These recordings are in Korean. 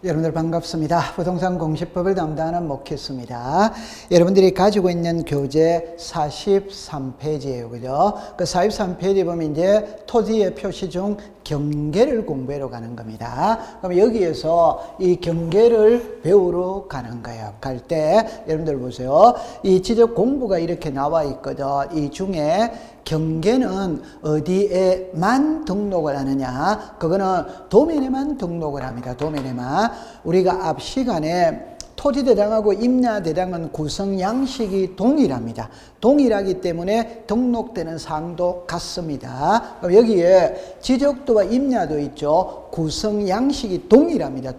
여러분들 반갑습니다. 부동산 공시법을 담당하는 목회수입니다. 여러분들이 가지고 있는 교재 43페이지예요. 그죠? 그 43페이지 보면 이제 토지의 표시 중 경계를 공부하러 가는 겁니다. 그럼 여기에서 이 경계를 배우러 가는 거예요. 갈 때 여러분들 보세요. 이 지적 공부가 이렇게 나와 있거든. 이 중에 경계는 어디에만 등록을 하느냐? 그거는 도면에만 등록을 합니다. 도면에만. 우리가 앞 시간에 토지대장하고 임야대장은 구성 양식이 동일합니다. 동일하기 때문에 등록되는 사항도 같습니다. 그럼 여기에 지적도와 임야도 있죠. 구성 양식이 동일합니다.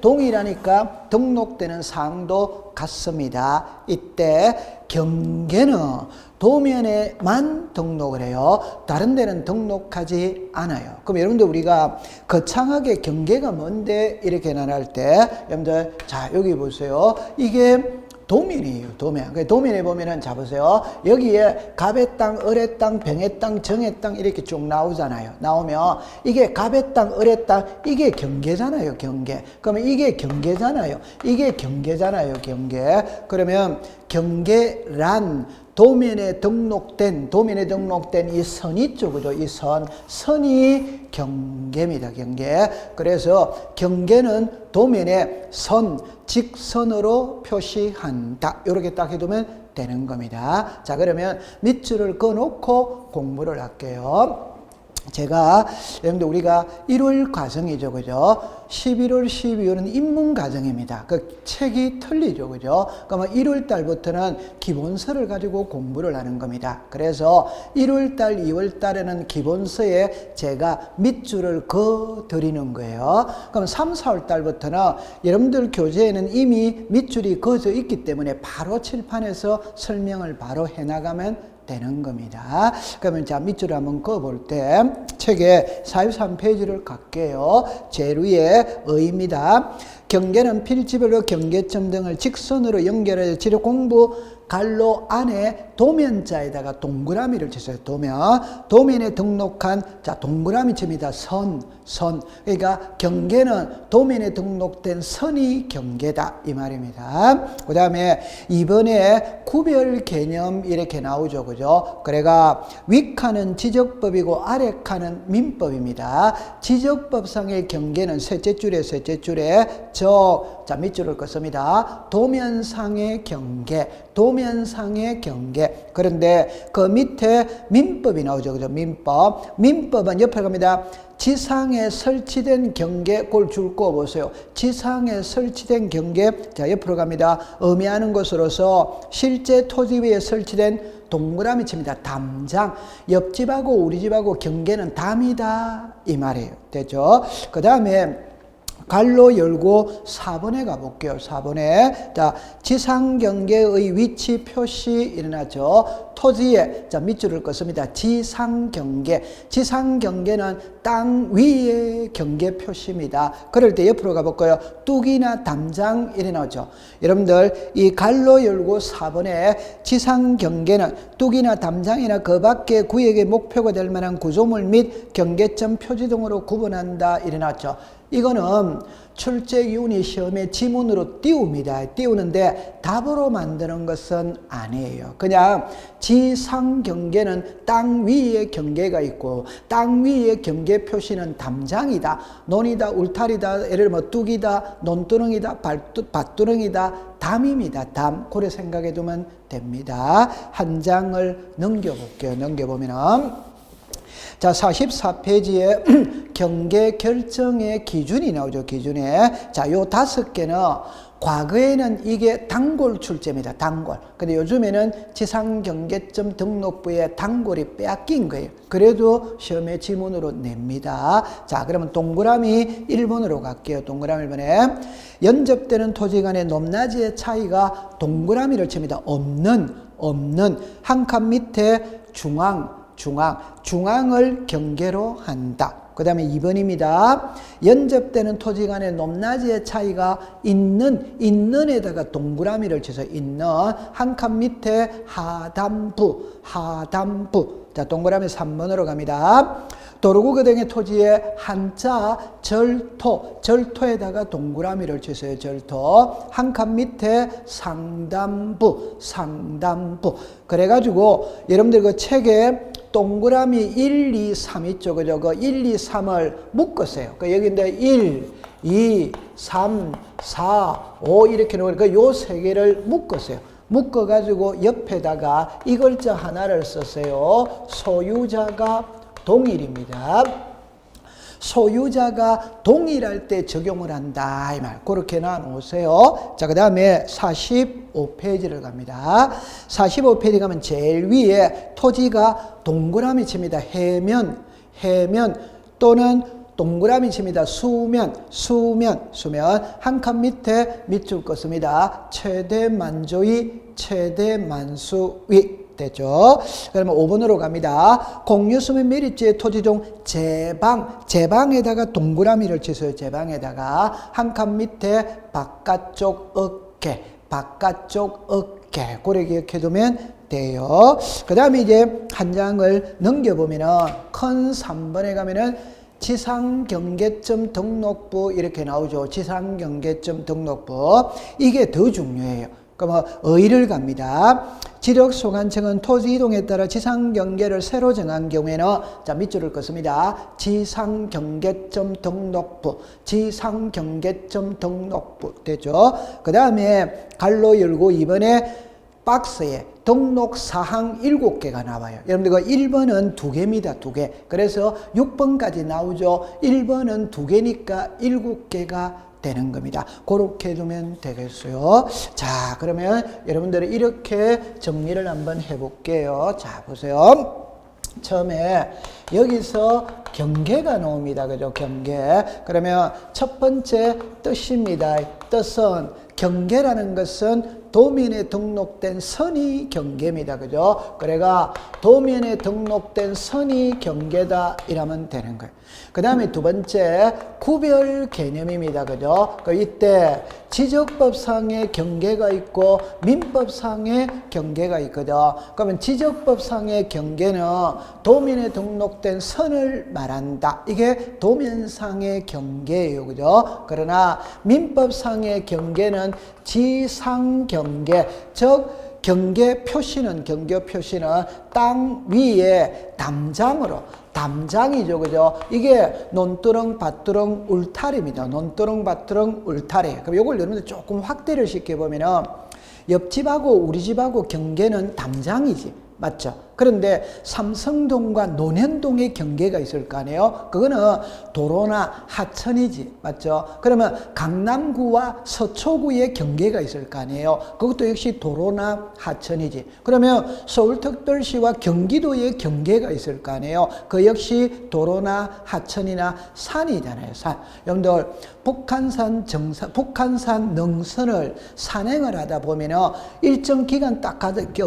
동일하니까 등록되는 사항도 같습니다. 이때 경계는 도면에만 등록을 해요. 다른 데는 등록하지 않아요. 그럼 여러분들 우리가 거창하게 경계가 뭔데 이렇게 나눌 때 여러분들 자 여기 보세요. 이게 도면이에요. 도면. 도면에 보면은 자 보세요. 여기에 갑의 땅, 을의 땅, 병의 땅, 정의 땅 이렇게 쭉 나오잖아요. 나오면 이게 갑의 땅, 을의 땅 이게 경계잖아요. 경계. 그러면 이게 경계잖아요. 이게 경계잖아요. 경계. 그러면 경계란 도면에 등록된 이 선 있죠. 그죠? 이 선이 경계입니다. 경계. 그래서 경계는 도면에 선, 직선으로 표시한다. 이렇게 딱 해두면 되는 겁니다. 자, 그러면 밑줄을 그어놓고 공부를 할게요. 제가 여러분들 우리가 1월 과정이죠. 그죠? 11월, 12월은 입문 과정입니다. 그 책이 틀리죠. 그죠? 그러면 1월 달부터는 기본서를 가지고 공부를 하는 겁니다. 그래서 1월 달, 2월 달에는 기본서에 제가 밑줄을 그어 드리는 거예요. 그럼 3, 4월 달부터는 여러분들 교재에는 이미 밑줄이 그어져 있기 때문에 바로 칠판에서 설명을 바로 해 나가면 되는 겁니다. 그러면 자 밑줄을 한번 그어볼 때 책의 43페이지를 갈게요. 제일 위에 의입니다. 경계는 필지별로 경계점 등을 직선으로 연결해 지적 공부 갈로 안에 도면자에다가 동그라미를 치세요. 도면에 등록한 자 동그라미 칩니다. 선. 그러니까 경계는 도면에 등록된 선이 경계다 이 말입니다. 그 다음에 이번에 구별 개념 이렇게 나오죠. 그죠? 그래가 윗칸은 지적법이고 아래칸은 민법입니다. 지적법상의 경계는 셋째 줄에 자 밑줄을 긋습니다. 도면상의 경계. 그런데 그 밑에 민법이 나오죠. 그죠? 민법은 옆에 갑니다. 지상에 설치된 경계, 그걸 줄 거 보세요. 지상에 설치된 경계, 자, 옆으로 갑니다. 의미하는 것으로서 실제 토지 위에 설치된 동그라미 칩니다. 담장. 옆집하고 우리 집하고 경계는 담이다. 이 말이에요. 됐죠? 그 다음에 갈로 열고 4번에 가볼게요. 4번에. 자, 지상경계의 위치 표시 일어나죠. 토지에, 자, 밑줄을 긋습니다. 지상경계는 땅 위의 경계 표시입니다. 그럴 때 옆으로 가볼까요? 뚝이나 담장 일어나죠. 여러분들, 이 갈로 열고 4번에 지상경계는 뚝이나 담장이나 그 밖의 구역의 목표가 될 만한 구조물 및 경계점 표지 등으로 구분한다. 일어났죠. 이거는 출제위원회 시험에 지문으로 띄우는데 답으로 만드는 것은 아니에요. 그냥 지상 경계는 땅 위에 경계가 있고 땅 위에 경계 표시는 담장이다, 논이다, 울타리다, 예를 들면 뚝이다, 논두렁이다, 밭두렁이다, 담입니다. 담. 그래 생각해 두면 됩니다. 한 장을 넘겨볼게요. 넘겨보면은 자, 44페이지에 경계 결정의 기준이 나오죠. 기준에. 자, 요 5개는 과거에는 이게 단골 출제입니다. 단골. 근데 요즘에는 지상경계점 등록부에 단골이 빼앗긴 거예요. 그래도 시험에 지문으로 냅니다. 자, 그러면 동그라미 1번으로 갈게요. 동그라미 1번에. 연접되는 토지 간의 높낮이의 차이가 동그라미를 칩니다. 없는. 한 칸 밑에 중앙을 경계로 한다. 그 다음에 2번입니다. 연접되는 토지 간의 높낮이의 차이가 있는에다가 동그라미를 쳐서 있는 한 칸 밑에 하단부 자, 동그라미 3번으로 갑니다. 도로구가 등의 토지에 한자 절토, 절토에다가 동그라미를 치세요. 절토. 한 칸 밑에 상단부, 상단부. 그래가지고 여러분들 그 책에 동그라미 1, 2, 3 있죠. 그죠? 그 1, 2, 3을 묶으세요. 그 여기인데 1, 2, 3, 4, 5 이렇게 놓으니까 요 세 개를 묶으세요. 묶어가지고 옆에다가 이 글자 하나를 쓰세요. 소유자가 동일입니다. 소유자가 동일할 때 적용을 한다 이 말. 그렇게 나누세요. 자, 그 다음에 45페이지를 갑니다. 45페이지 가면 제일 위에 토지가 동그라미 칩니다. 해면, 해면 또는 동그라미 칩니다. 수면, 수면, 수면. 한 칸 밑에 밑줄 껐습니다. 최대 만조위, 최대 만수위. 되죠. 그러면 5번으로 갑니다. 공유수면 매립지의 토지종 제방, 제방에다가 동그라미를 치세요. 제방에다가 한 칸 밑에 바깥쪽 어깨, 바깥쪽 어깨. 그래 기억해두면 돼요. 그 다음에 이제 한 장을 넘겨보면은 큰 3번에 가면은 지상경계점 등록부 이렇게 나오죠. 지상경계점 등록부. 이게 더 중요해요. 그러면 의를 갑니다. 지력소관청은 토지 이동에 따라 지상경계를 새로 정한 경우에는 자 밑줄을 긋습니다. 지상경계점 등록부, 지상경계점 등록부 되죠. 그 다음에 갈로 열고 2번에 박스에 등록사항 7개가 나와요. 여러분들 그 1번은 2개입니다. 2개. 그래서 6번까지 나오죠. 1번은 2개니까 7개가 되는 겁니다. 그렇게 두면 되겠어요. 자, 그러면 여러분들이 이렇게 정리를 한번 해볼게요. 자, 보세요. 처음에 여기서 경계가 나옵니다. 그죠? 경계. 그러면 첫 번째 뜻입니다. 뜻은 경계라는 것은 도면에 등록된 선이 경계입니다. 그죠? 그래가 도면에 등록된 선이 경계다 이러면 되는 거예요. 그 다음에 두 번째 구별 개념입니다. 그죠? 이때 지적법상의 경계가 있고 민법상의 경계가 있거든. 그러면 지적법상의 경계는 도면에 등록된 선을 말한다. 이게 도면상의 경계예요. 그죠? 그러나 민법상의 경계는 지상경계, 즉 경계 표시는 땅 위에 담장으로 담장이죠. 그죠? 이게 논두렁, 밭두렁, 울타리입니다. 논두렁, 밭두렁, 울타리. 그럼 이걸 여러분들 조금 확대를 시켜보면은 옆집하고 우리 집하고 경계는 담장이지. 맞죠? 그런데 삼성동과 논현동의 경계가 있을 거 아니에요? 그거는 도로나 하천이지. 맞죠? 그러면 강남구와 서초구의 경계가 있을 거 아니에요? 그것도 역시 도로나 하천이지. 그러면 서울특별시와 경기도의 경계가 있을 거 아니에요? 그 역시 도로나 하천이나 산이잖아요. 산. 여러분들 북한산 능선을 산행을 하다 보면은 일정 기간 딱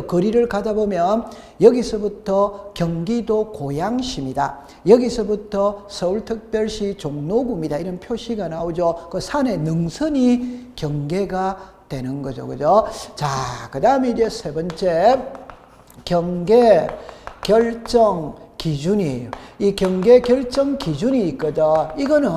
거리를 가다 보면 여기서부터 경기도 고양시입니다. 여기서부터 서울특별시 종로구입니다. 이런 표시가 나오죠. 그 산의 능선이 경계가 되는 거죠. 그죠? 자, 그 다음에 이제 세 번째, 경계 결정 기준이에요. 이 경계 결정 기준이 있거든. 이거는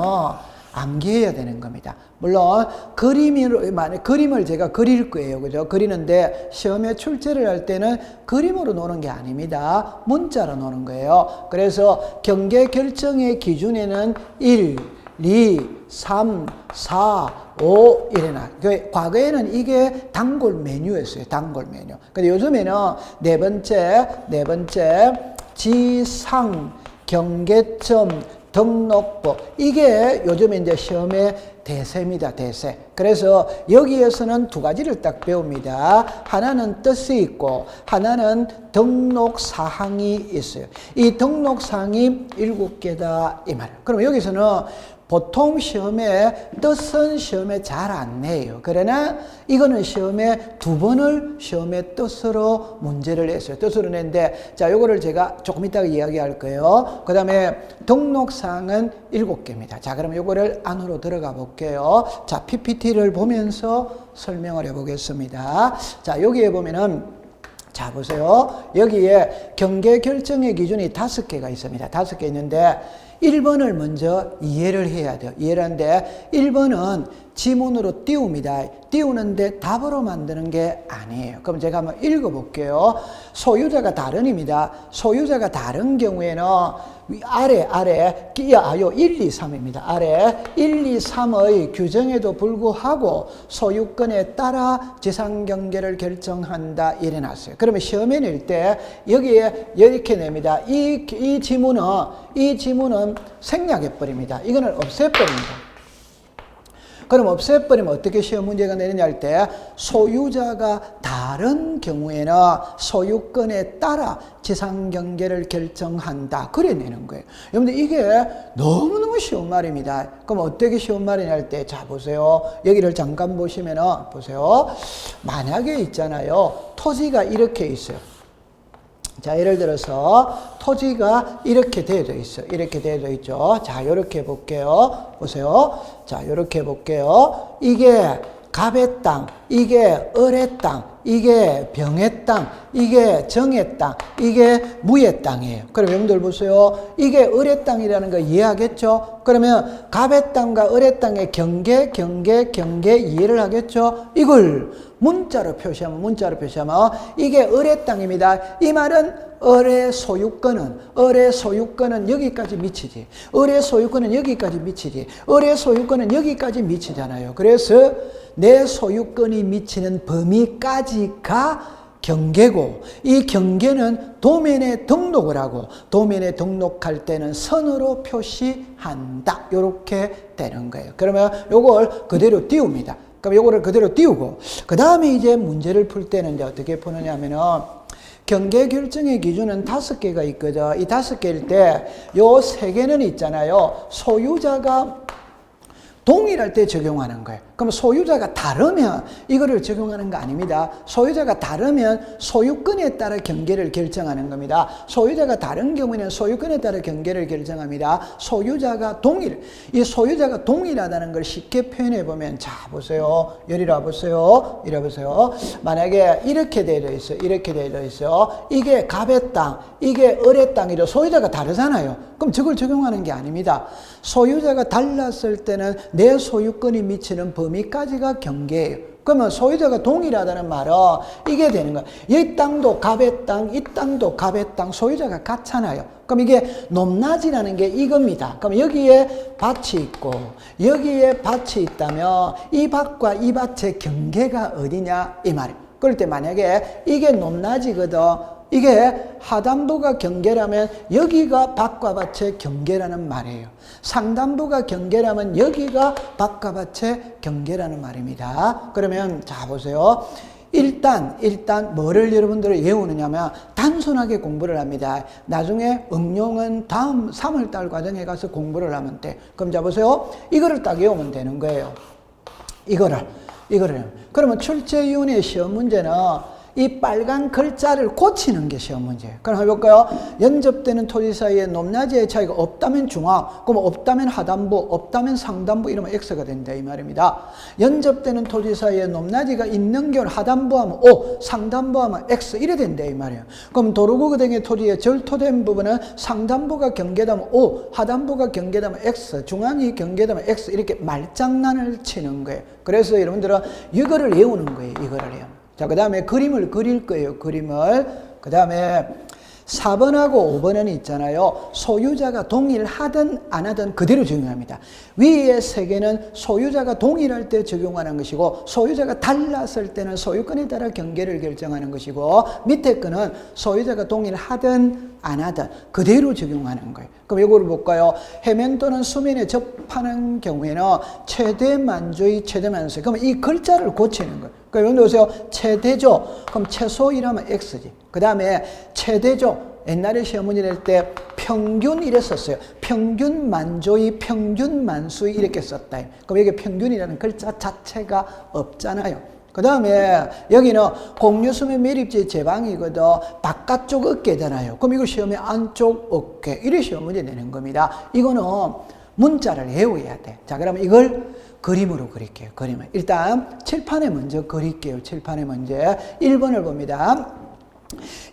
암기해야 되는 겁니다. 물론 그림을 제가 그릴 거예요. 그죠? 그리는데 시험에 출제를 할 때는 그림으로 노는 게 아닙니다. 문자로 노는 거예요. 그래서 경계 결정의 기준에는 1, 2, 3, 4, 5 이래나. 과거에는 이게 단골 메뉴였어요. 단골 메뉴. 근데 요즘에는 네 번째 지상 경계점 등록부. 이게 요즘에 이제 시험에 대세입니다. 대세. 그래서 여기에서는 두 가지를 딱 배웁니다. 하나는 뜻이 있고 하나는 등록 사항이 있어요. 이 등록 사항이 7개다 이 말. 그럼 여기서는 보통 시험에 뜻은 시험에 잘 안 내요. 그러나 이거는 시험에 2번을 시험에 뜻으로 문제를 냈어요. 뜻으로 냈는데 자, 요거를 제가 조금 이따가 이야기할 거예요. 그 다음에 등록사항은 7개입니다. 자, 그럼 요거를 안으로 들어가 볼게요. 자, PPT를 보면서 설명을 해보겠습니다. 자, 여기에 보면은 자, 보세요. 여기에 경계 결정의 기준이 5개가 있습니다. 5개 있는데 1번을 먼저 이해를 해야 돼요. 이해를 하는데 1번은 지문으로 띄웁니다. 띄우는데 답으로 만드는 게 아니에요. 그럼 제가 한번 읽어볼게요. 소유자가 다른입니다. 소유자가 다른 경우에는 아래 요 1, 2, 3입니다. 아래 1, 2, 3의 규정에도 불구하고 소유권에 따라 지상경계를 결정한다 이래 놨어요. 그러면 시험에 낼 때 여기에 이렇게 냅니다. 이 지문은 생략해버립니다. 이거는 없애버립니다. 그럼 없애버리면 어떻게 시험 문제가 내리냐 할 때 소유자가 다른 경우에는 소유권에 따라 지상경계를 결정한다. 그래 내는 거예요. 여러분들 이게 너무너무 쉬운 말입니다. 그럼 어떻게 쉬운 말이냐 할 때 자 보세요. 여기를 잠깐 보시면은 보세요. 만약에 있잖아요. 토지가 이렇게 있어요. 자, 예를 들어서 토지가 이렇게 되어져 있어. 이렇게 되어져 있죠. 자, 요렇게 볼게요. 보세요. 자, 요렇게 볼게요. 이게 갑의 땅, 이게 을의 땅, 이게 병의 땅, 이게 정의 땅, 이게 무의 땅이에요. 그럼 여러분들 보세요. 이게 을의 땅이라는 거 이해하겠죠? 그러면 갑의 땅과 을의 땅의 경계 이해를 하겠죠? 이걸 문자로 표시하면 이게 을의 땅입니다. 이 말은 을의 소유권은 여기까지 미치지. 을의 소유권은 여기까지 미치지. 을의 소유권은 여기까지 미치잖아요. 그래서 내 소유권이 미치는 범위까지가 경계고 이 경계는 도면에 등록을 하고 도면에 등록할 때는 선으로 표시한다. 이렇게 되는 거예요. 그러면 요걸 그대로 띄웁니다. 그럼 요거를 그대로 띄우고 그 다음에 이제 문제를 풀 때는 이제 어떻게 푸느냐 하면은 경계 결정의 기준은 5개가 있거든. 이 5개일 때 요 3개는 있잖아요. 소유자가 동일할 때 적용하는 거예요. 그럼 소유자가 다르면 이거를 적용하는 거 아닙니다. 소유자가 다르면 소유권에 따라 경계를 결정하는 겁니다. 소유자가 다른 경우에는 소유권에 따라 경계를 결정합니다. 이 소유자가 동일하다는 걸 쉽게 표현해 보면 자 보세요. 이리 와보세요. 만약에 이렇게 되어 있어요. 이게 갑의 땅, 이게 을의 땅이죠. 소유자가 다르잖아요. 그럼 저걸 적용하는 게 아닙니다. 소유자가 달랐을 때는 내 소유권이 미치는 범위까지가 경계예요. 그러면 소유자가 동일하다는 말은 이게 되는 거야. 이 땅도 갑의 땅, 이 땅도 갑의 땅, 소유자가 같잖아요. 그럼 이게 높낮이라는 게 이겁니다. 그럼 여기에 밭이 있고 여기에 밭이 있다면 이 밭과 이 밭의 경계가 어디냐 이 말이에요. 그럴 때 만약에 이게 높낮이거든. 이게 하단부가 경계라면 여기가 밭과 밭의 경계라는 말이에요. 상단부가 경계라면 여기가 밭과 밭의 경계라는 말입니다. 그러면 자 보세요. 일단 뭐를 여러분들이 외우느냐 하면 단순하게 공부를 합니다. 나중에 응용은 다음 3월달 과정에 가서 공부를 하면 돼. 그럼 자 보세요. 이거를 딱 외우면 되는 거예요. 이거를. 그러면 출제위원회 시험 문제는 이 빨간 글자를 고치는 게 시험 문제예요. 그럼 해볼까요? 연접되는 토지 사이에 높낮이의 차이가 없다면 중앙, 그럼 없다면 하단부, 없다면 상단부 이러면 X가 된다 이 말입니다. 연접되는 토지 사이에 높낮이가 있는 경우는 하단부 하면 O, 상단부 하면 X 이래 된다 이 말이에요. 그럼 도로구구 등의 토지에 절토된 부분은 상단부가 경계되면 O, 하단부가 경계되면 X, 중앙이 경계되면 X 이렇게 말장난을 치는 거예요. 그래서 여러분들은 이거를 외우는 거예요. 자, 그 다음에 그림을 그릴 거예요. 그 다음에 4번하고 5번은 있잖아요. 소유자가 동일하든 안 하든 그대로 적용합니다. 위에 3개는 소유자가 동일할 때 적용하는 것이고 소유자가 달랐을 때는 소유권에 따라 경계를 결정하는 것이고 밑에 거는 소유자가 동일하든 안 하든 그대로 적용하는 거예요. 그럼 이거를 볼까요? 해면 또는 수면에 접하는 경우에는 최대 만조의 최대 만수. 그러면 이 글자를 고치는 거예요. 그럼 여기 보세요. 최대죠. 그럼 최소이라면 X지. 그 다음에 최대죠. 옛날에 시험 문제 낼 때 평균 이랬었어요. 평균 만조의 평균 만수의 이렇게 썼다. 그럼 여기 평균이라는 글자 자체가 없잖아요. 그 다음에 여기는 공유수면 매립지 제방이거든. 바깥쪽 어깨잖아요. 그럼 이거 시험에 안쪽 어깨. 이래 시험 문제 내는 겁니다. 이거는 문자를 외워야 돼. 자, 그러면 이걸 그림으로 그릴게요. 그림을. 일단 칠판에 먼저 그릴게요. 칠판에 먼저 1번을 봅니다.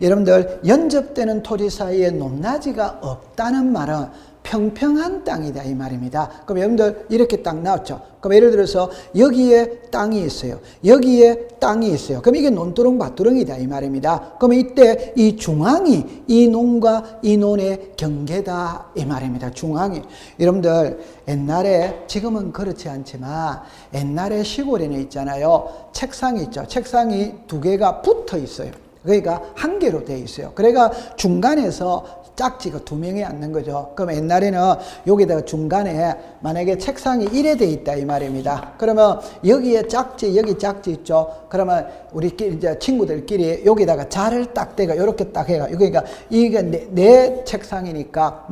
여러분들 연접되는 토지 사이에 높낮이가 없다는 말은 평평한 땅이다 이 말입니다. 그럼 여러분들 이렇게 딱 나왔죠. 그럼 예를 들어서 여기에 땅이 있어요. 여기에 땅이 있어요. 그럼 이게 논두렁 밭두렁이다 이 말입니다. 그럼 이때 이 중앙이 이 논과 이 논의 경계다 이 말입니다. 중앙이. 여러분들 옛날에 지금은 그렇지 않지만 옛날에 시골에는 있잖아요. 책상이 있죠. 책상이 두 개가 붙어 있어요. 그러니까 한 개로 되어 있어요. 그러니까 중간에서 짝지가 두 명이 앉는 거죠. 그럼 옛날에는 여기다가 중간에 만약에 책상이 이래 돼 있다 이 말입니다. 그러면 여기에 짝지, 여기 짝지 있죠. 그러면 우리끼리 이제 친구들끼리 여기다가 자를 딱 대가 이렇게 딱 해가. 그러니까 이게 내 책상이니까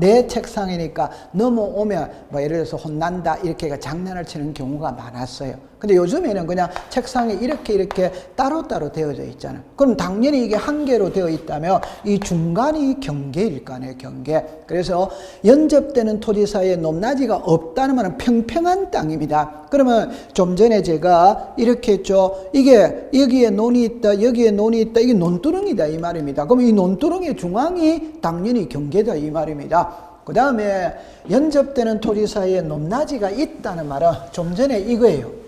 넘어오면 뭐 예를 들어서 혼난다 이렇게 장난을 치는 경우가 많았어요. 근데 요즘에는 그냥 책상이 이렇게 따로따로 되어져 있잖아요. 그럼 당연히 이게 한 개로 되어 있다면 이 중간이 경계일 거 아니에요, 경계. 그래서 연접되는 토지 사이에 높낮이가 없다는 말은 평평한 땅입니다. 그러면 좀 전에 제가 이렇게 했죠. 이게 여기에 논이 있다, 여기에 논이 있다, 이게 논두렁이다 이 말입니다. 그럼 이 논두렁의 중앙이 당연히 경계다 이 말입니다. 그 다음에 연접되는 토지 사이에 높낮이가 있다는 말은 좀 전에 이거예요.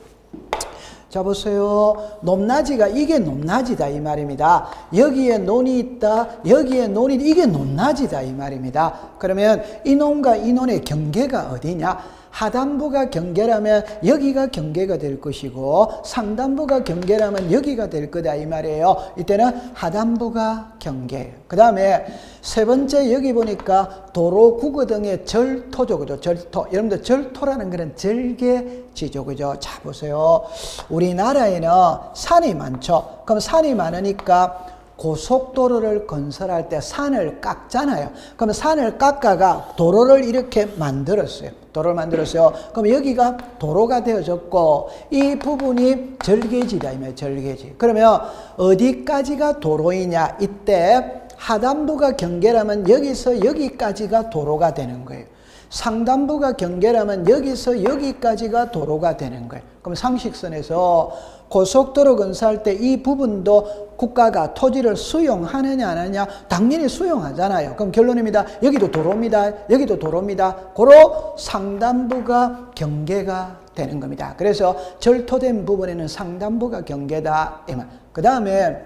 자 보세요. 높낮이가 이게 높낮이다 이 말입니다. 여기에 논이 있다, 여기에 논이 이게 높낮이다 이 말입니다. 그러면 이 논과 이 논의 경계가 어디냐? 하단부가 경계라면 여기가 경계가 될 것이고 상단부가 경계라면 여기가 될 거다 이 말이에요. 이때는 하단부가 경계예요. 그 다음에 세 번째 여기 보니까 도로 국어 등의 절토죠. 그죠? 절토. 여러분들 절토라는 것은 절개지죠. 그죠? 자 보세요. 우리나라에는 산이 많죠. 그럼 산이 많으니까 고속도로를 건설할 때 산을 깎잖아요. 그럼 산을 깎아가 도로를 이렇게 만들었어요. 도로를 만들었어요. 그럼 여기가 도로가 되어졌고 이 부분이 절개지다. 절개지. 그러면 어디까지가 도로이냐? 이때 하단부가 경계라면 여기서 여기까지가 도로가 되는 거예요. 상단부가 경계라면 여기서 여기까지가 도로가 되는 거예요. 그럼 상식선에서 고속도로 건설할 때 이 부분도 국가가 토지를 수용하느냐 안 하느냐? 당연히 수용하잖아요. 그럼 결론입니다. 여기도 도로입니다. 여기도 도로입니다. 고로 상단부가 경계가 되는 겁니다. 그래서 절토된 부분에는 상단부가 경계다. 그 다음에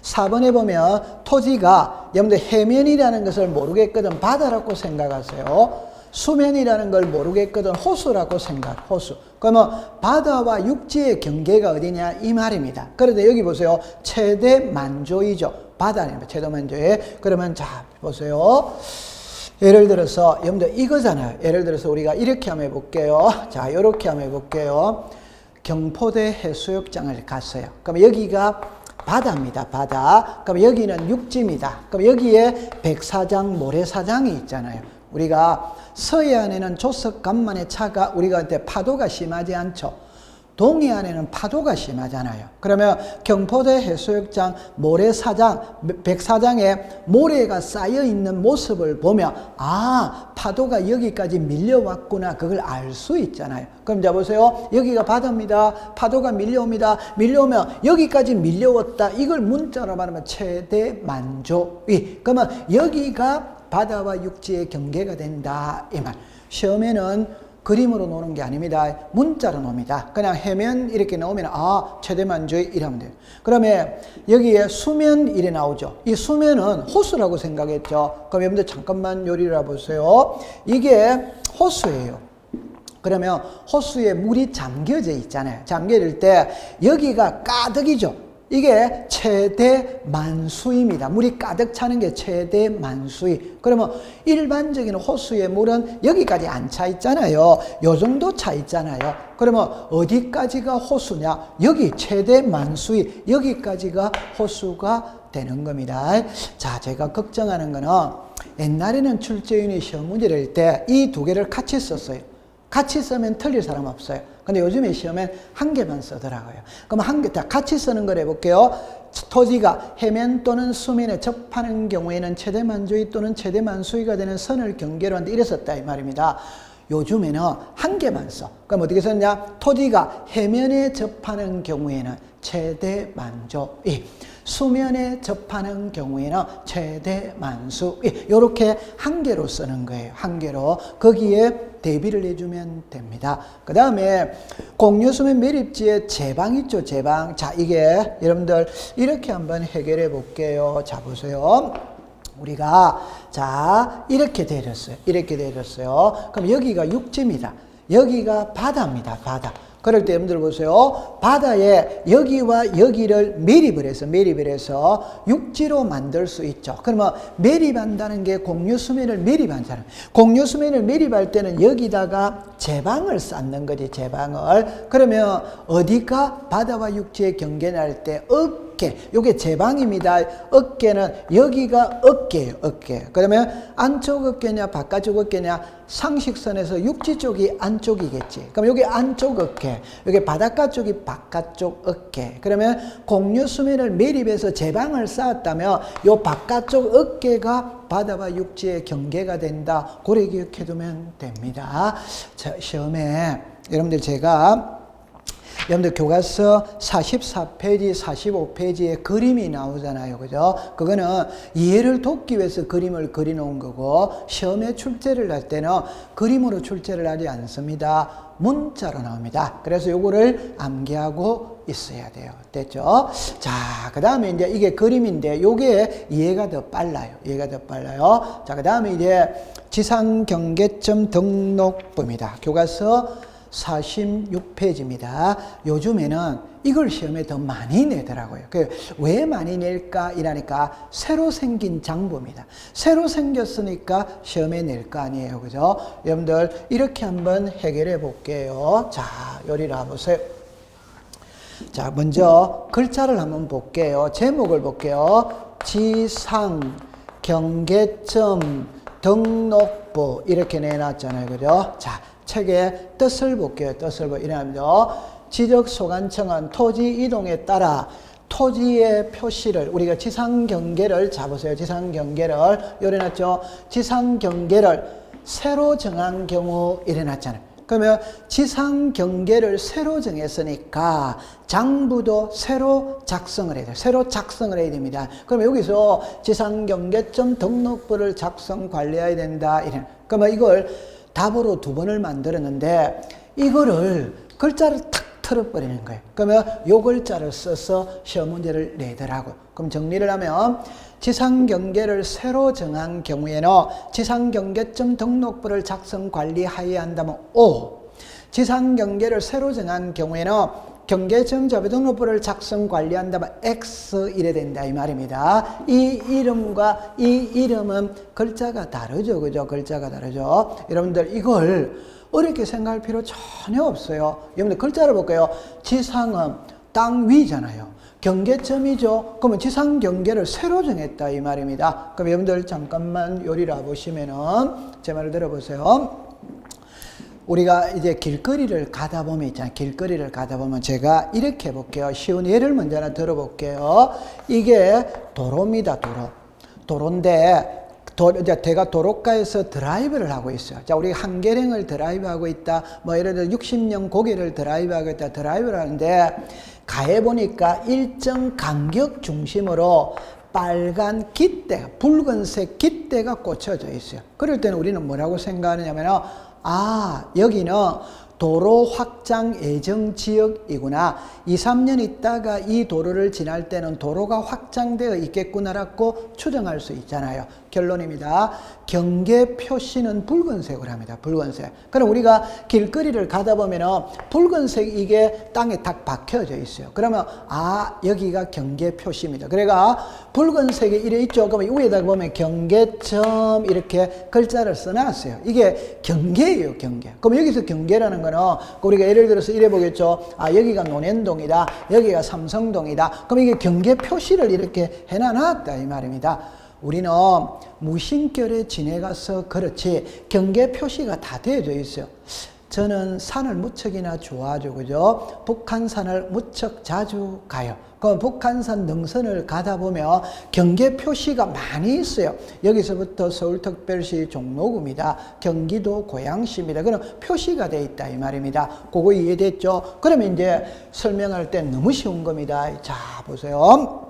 4번에 보면 토지가 여러분들 해면이라는 것을 모르겠거든 바다라고 생각하세요. 수면이라는 걸 모르겠거든 호수라고 호수. 그러면 바다와 육지의 경계가 어디냐 이 말입니다. 그런데 여기 보세요. 최대 만조이죠. 바다입니다. 최대 만조에. 그러면 자 보세요. 예를 들어서 여러분들 이거잖아요. 예를 들어서 우리가 이렇게 한번 해볼게요. 자 이렇게 한번 해볼게요. 경포대 해수욕장을 갔어요. 그럼 여기가 바다입니다. 바다. 그럼 여기는 육지입니다. 그럼 여기에 백사장, 모래사장이 있잖아요. 우리가 서해안에는 조석 간만의 차가 우리가 파도가 심하지 않죠. 동해안에는 파도가 심하잖아요. 그러면 경포대 해수욕장 모래사장, 백사장에 모래가 쌓여 있는 모습을 보면 아 파도가 여기까지 밀려왔구나 그걸 알 수 있잖아요. 그럼 자 보세요. 여기가 바다입니다. 파도가 밀려옵니다. 밀려오면 여기까지 밀려왔다. 이걸 문자로 말하면 최대 만조위. 그러면 여기가 바다와 육지의 경계가 된다 이 말. 시험에는 그림으로 노는 게 아닙니다. 문자로 놉니다. 그냥 해면 이렇게 나오면 아 최대만조의 이러면 돼요. 그러면 여기에 수면 이래 나오죠. 이 수면은 호수라고 생각했죠. 그럼 여러분들 잠깐만 요리를 보세요. 이게 호수예요. 그러면 호수에 물이 잠겨져 있잖아요. 잠겨질 때 여기가 가득이죠. 이게 최대 만수입니다. 물이 가득 차는 게 최대 만수이. 그러면 일반적인 호수의 물은 여기까지 안 차 있잖아요. 요 정도 차 있잖아요. 그러면 어디까지가 호수냐? 여기 최대 만수이. 여기까지가 호수가 되는 겁니다. 자, 제가 걱정하는 거는 옛날에는 출제위원이 시험 문제를 낼 때 이 두 개를 같이 썼어요. 같이 쓰면 틀릴 사람 없어요. 근데 요즘에 시험엔 한 개만 쓰더라고요. 그럼 한 개 다 같이 쓰는 걸 해볼게요. 토지가 해면 또는 수면에 접하는 경우에는 최대만조위 또는 최대만수위가 되는 선을 경계로 한다. 이래 썼다 이 말입니다. 요즘에는 한 개만 써. 그럼 어떻게 썼냐? 토지가 해면에 접하는 경우에는 최대만조위. 수면에 접하는 경우에는 최대 만수 이렇게 한 개로 쓰는 거예요. 한 개로 거기에 대비를 해주면 됩니다. 그 다음에 공유수면 매립지에 제방 있죠. 제방. 자, 이게 여러분들 이렇게 한번 해결해 볼게요. 자, 보세요. 우리가 자 이렇게 내렸어요. 이렇게 내렸어요. 그럼 여기가 육지입니다. 여기가 바다입니다. 바다. 그럴 때 여러분들 보세요. 바다에 여기와 여기를 매립을 해서 육지로 만들 수 있죠. 그러면 매립한다는 게 공유수면을 매립한 사람. 공유수면을 매립할 때는 여기다가 제방을 쌓는 거지, 제방을. 그러면 어디가 바다와 육지의 경계를 할 때 어깨, 요게 제방입니다. 어깨는 여기가 어깨예요, 어깨. 그러면 안쪽 어깨냐, 바깥쪽 어깨냐, 상식선에서 육지 쪽이 안쪽이겠지. 그럼 여기 안쪽 어깨, 여기 바닷가 쪽이 바깥쪽 어깨. 그러면 공유수면을 매립해서 제방을 쌓았다면 요 바깥쪽 어깨가 바다와 육지의 경계가 된다. 고래 기억해 두면 됩니다. 자, 시험에 여러분들 제가 여러분들 교과서 44페이지, 45페이지에 그림이 나오잖아요. 그죠? 그거는 이해를 돕기 위해서 그림을 그려놓은 거고, 시험에 출제를 할 때는 그림으로 출제를 하지 않습니다. 문자로 나옵니다. 그래서 요거를 암기하고 있어야 돼요. 됐죠? 자, 그 다음에 이제 이게 그림인데, 요게 이해가 더 빨라요. 이해가 더 빨라요. 자, 그 다음에 이제 지상경계점 등록부입니다. 교과서 46페이지입니다. 요즘에는 이걸 시험에 더 많이 내더라고요. 왜 많이 낼까? 이라니까 새로 생긴 장부입니다. 새로 생겼으니까 시험에 낼 거 아니에요. 그죠? 여러분들 이렇게 한번 해결해 볼게요. 자, 요리를 보세요. 자, 먼저 글자를 한번 볼게요. 제목을 볼게요. 지상 경계점 등록부 이렇게 내놨잖아요. 그죠? 자, 책의 뜻을 볼게요. 뜻을 이래하면요. 지적소관청은 토지 이동에 따라 토지의 표시를 우리가 지상경계를 잡으세요. 지상경계를 요래놨죠. 지상경계를 새로 정한 경우 이래놨잖아요. 그러면 지상경계를 새로 정했으니까 장부도 새로 작성을 해야 돼요. 새로 작성을 해야 됩니다. 그러면 여기서 지상경계점 등록부를 작성 관리해야 된다. 이래. 그러면 이걸 답으로 2번을 만들었는데 이거를 글자를 탁 틀어버리는 거예요. 그러면 요 글자를 써서 시험 문제를 내더라고요. 그럼 정리를 하면 지상경계를 새로 정한 경우에는 지상경계점 등록부를 작성 관리하여야 한다면 O, 지상경계를 새로 정한 경우에는 경계점 자료 등록부를 작성 관리한다면 X 이래 된다 이 말입니다. 이 이름과 이 이름은 글자가 다르죠. 그죠? 글자가 다르죠. 여러분들 이걸 어렵게 생각할 필요 전혀 없어요. 여러분들 글자를 볼까요? 지상은 땅 위잖아요. 경계점이죠. 그러면 지상 경계를 새로 정했다 이 말입니다. 그럼 여러분들 잠깐만 요리를 보시면은 제 말을 들어보세요. 우리가 이제 길거리를 가다 보면 있잖아요. 길거리를 가다 보면 제가 이렇게 해볼게요. 쉬운 예를 먼저 하나 들어볼게요. 이게 도로입니다. 도로인데 이제 제가 도로가에서 드라이브를 하고 있어요. 자, 우리 한계령을 드라이브하고 있다. 뭐 예를 들어 60년 고개를 드라이브하고 있다. 드라이브를 하는데 가해 보니까 일정 간격 중심으로 빨간 깃대, 붉은색 깃대가 꽂혀져 있어요. 그럴 때는 우리는 뭐라고 생각하느냐면 여기는 도로 확장 예정 지역이구나. 2, 3년 있다가 이 도로를 지날 때는 도로가 확장되어 있겠구나라고 추정할 수 있잖아요. 결론입니다. 경계 표시는 붉은색으로 합니다. 붉은색. 그럼 우리가 길거리를 가다 보면은 붉은색 이게 땅에 딱 박혀져 있어요. 그러면 여기가 경계 표시입니다. 그래가 붉은색이 이래 있죠. 그러면 위에다 보면 경계점 이렇게 글자를 써놨어요. 이게 경계예요, 경계. 그럼 여기서 경계라는 거는 우리가 예를 들어서 이래 보겠죠. 여기가 논현동이다. 여기가 삼성동이다. 그럼 이게 경계 표시를 이렇게 해놔놨다 이 말입니다. 우리는 무신결에 지내가서 그렇지 경계 표시가 다 되어져 있어요. 저는 산을 무척이나 좋아하죠. 그죠? 북한산을 무척 자주 가요. 그럼 북한산 능선을 가다 보면 경계 표시가 많이 있어요. 여기서부터 서울특별시 종로구입니다. 경기도 고양시입니다. 그럼 표시가 돼 있다 이 말입니다. 그거 이해됐죠? 그러면 이제 설명할 때 너무 쉬운 겁니다. 자, 보세요.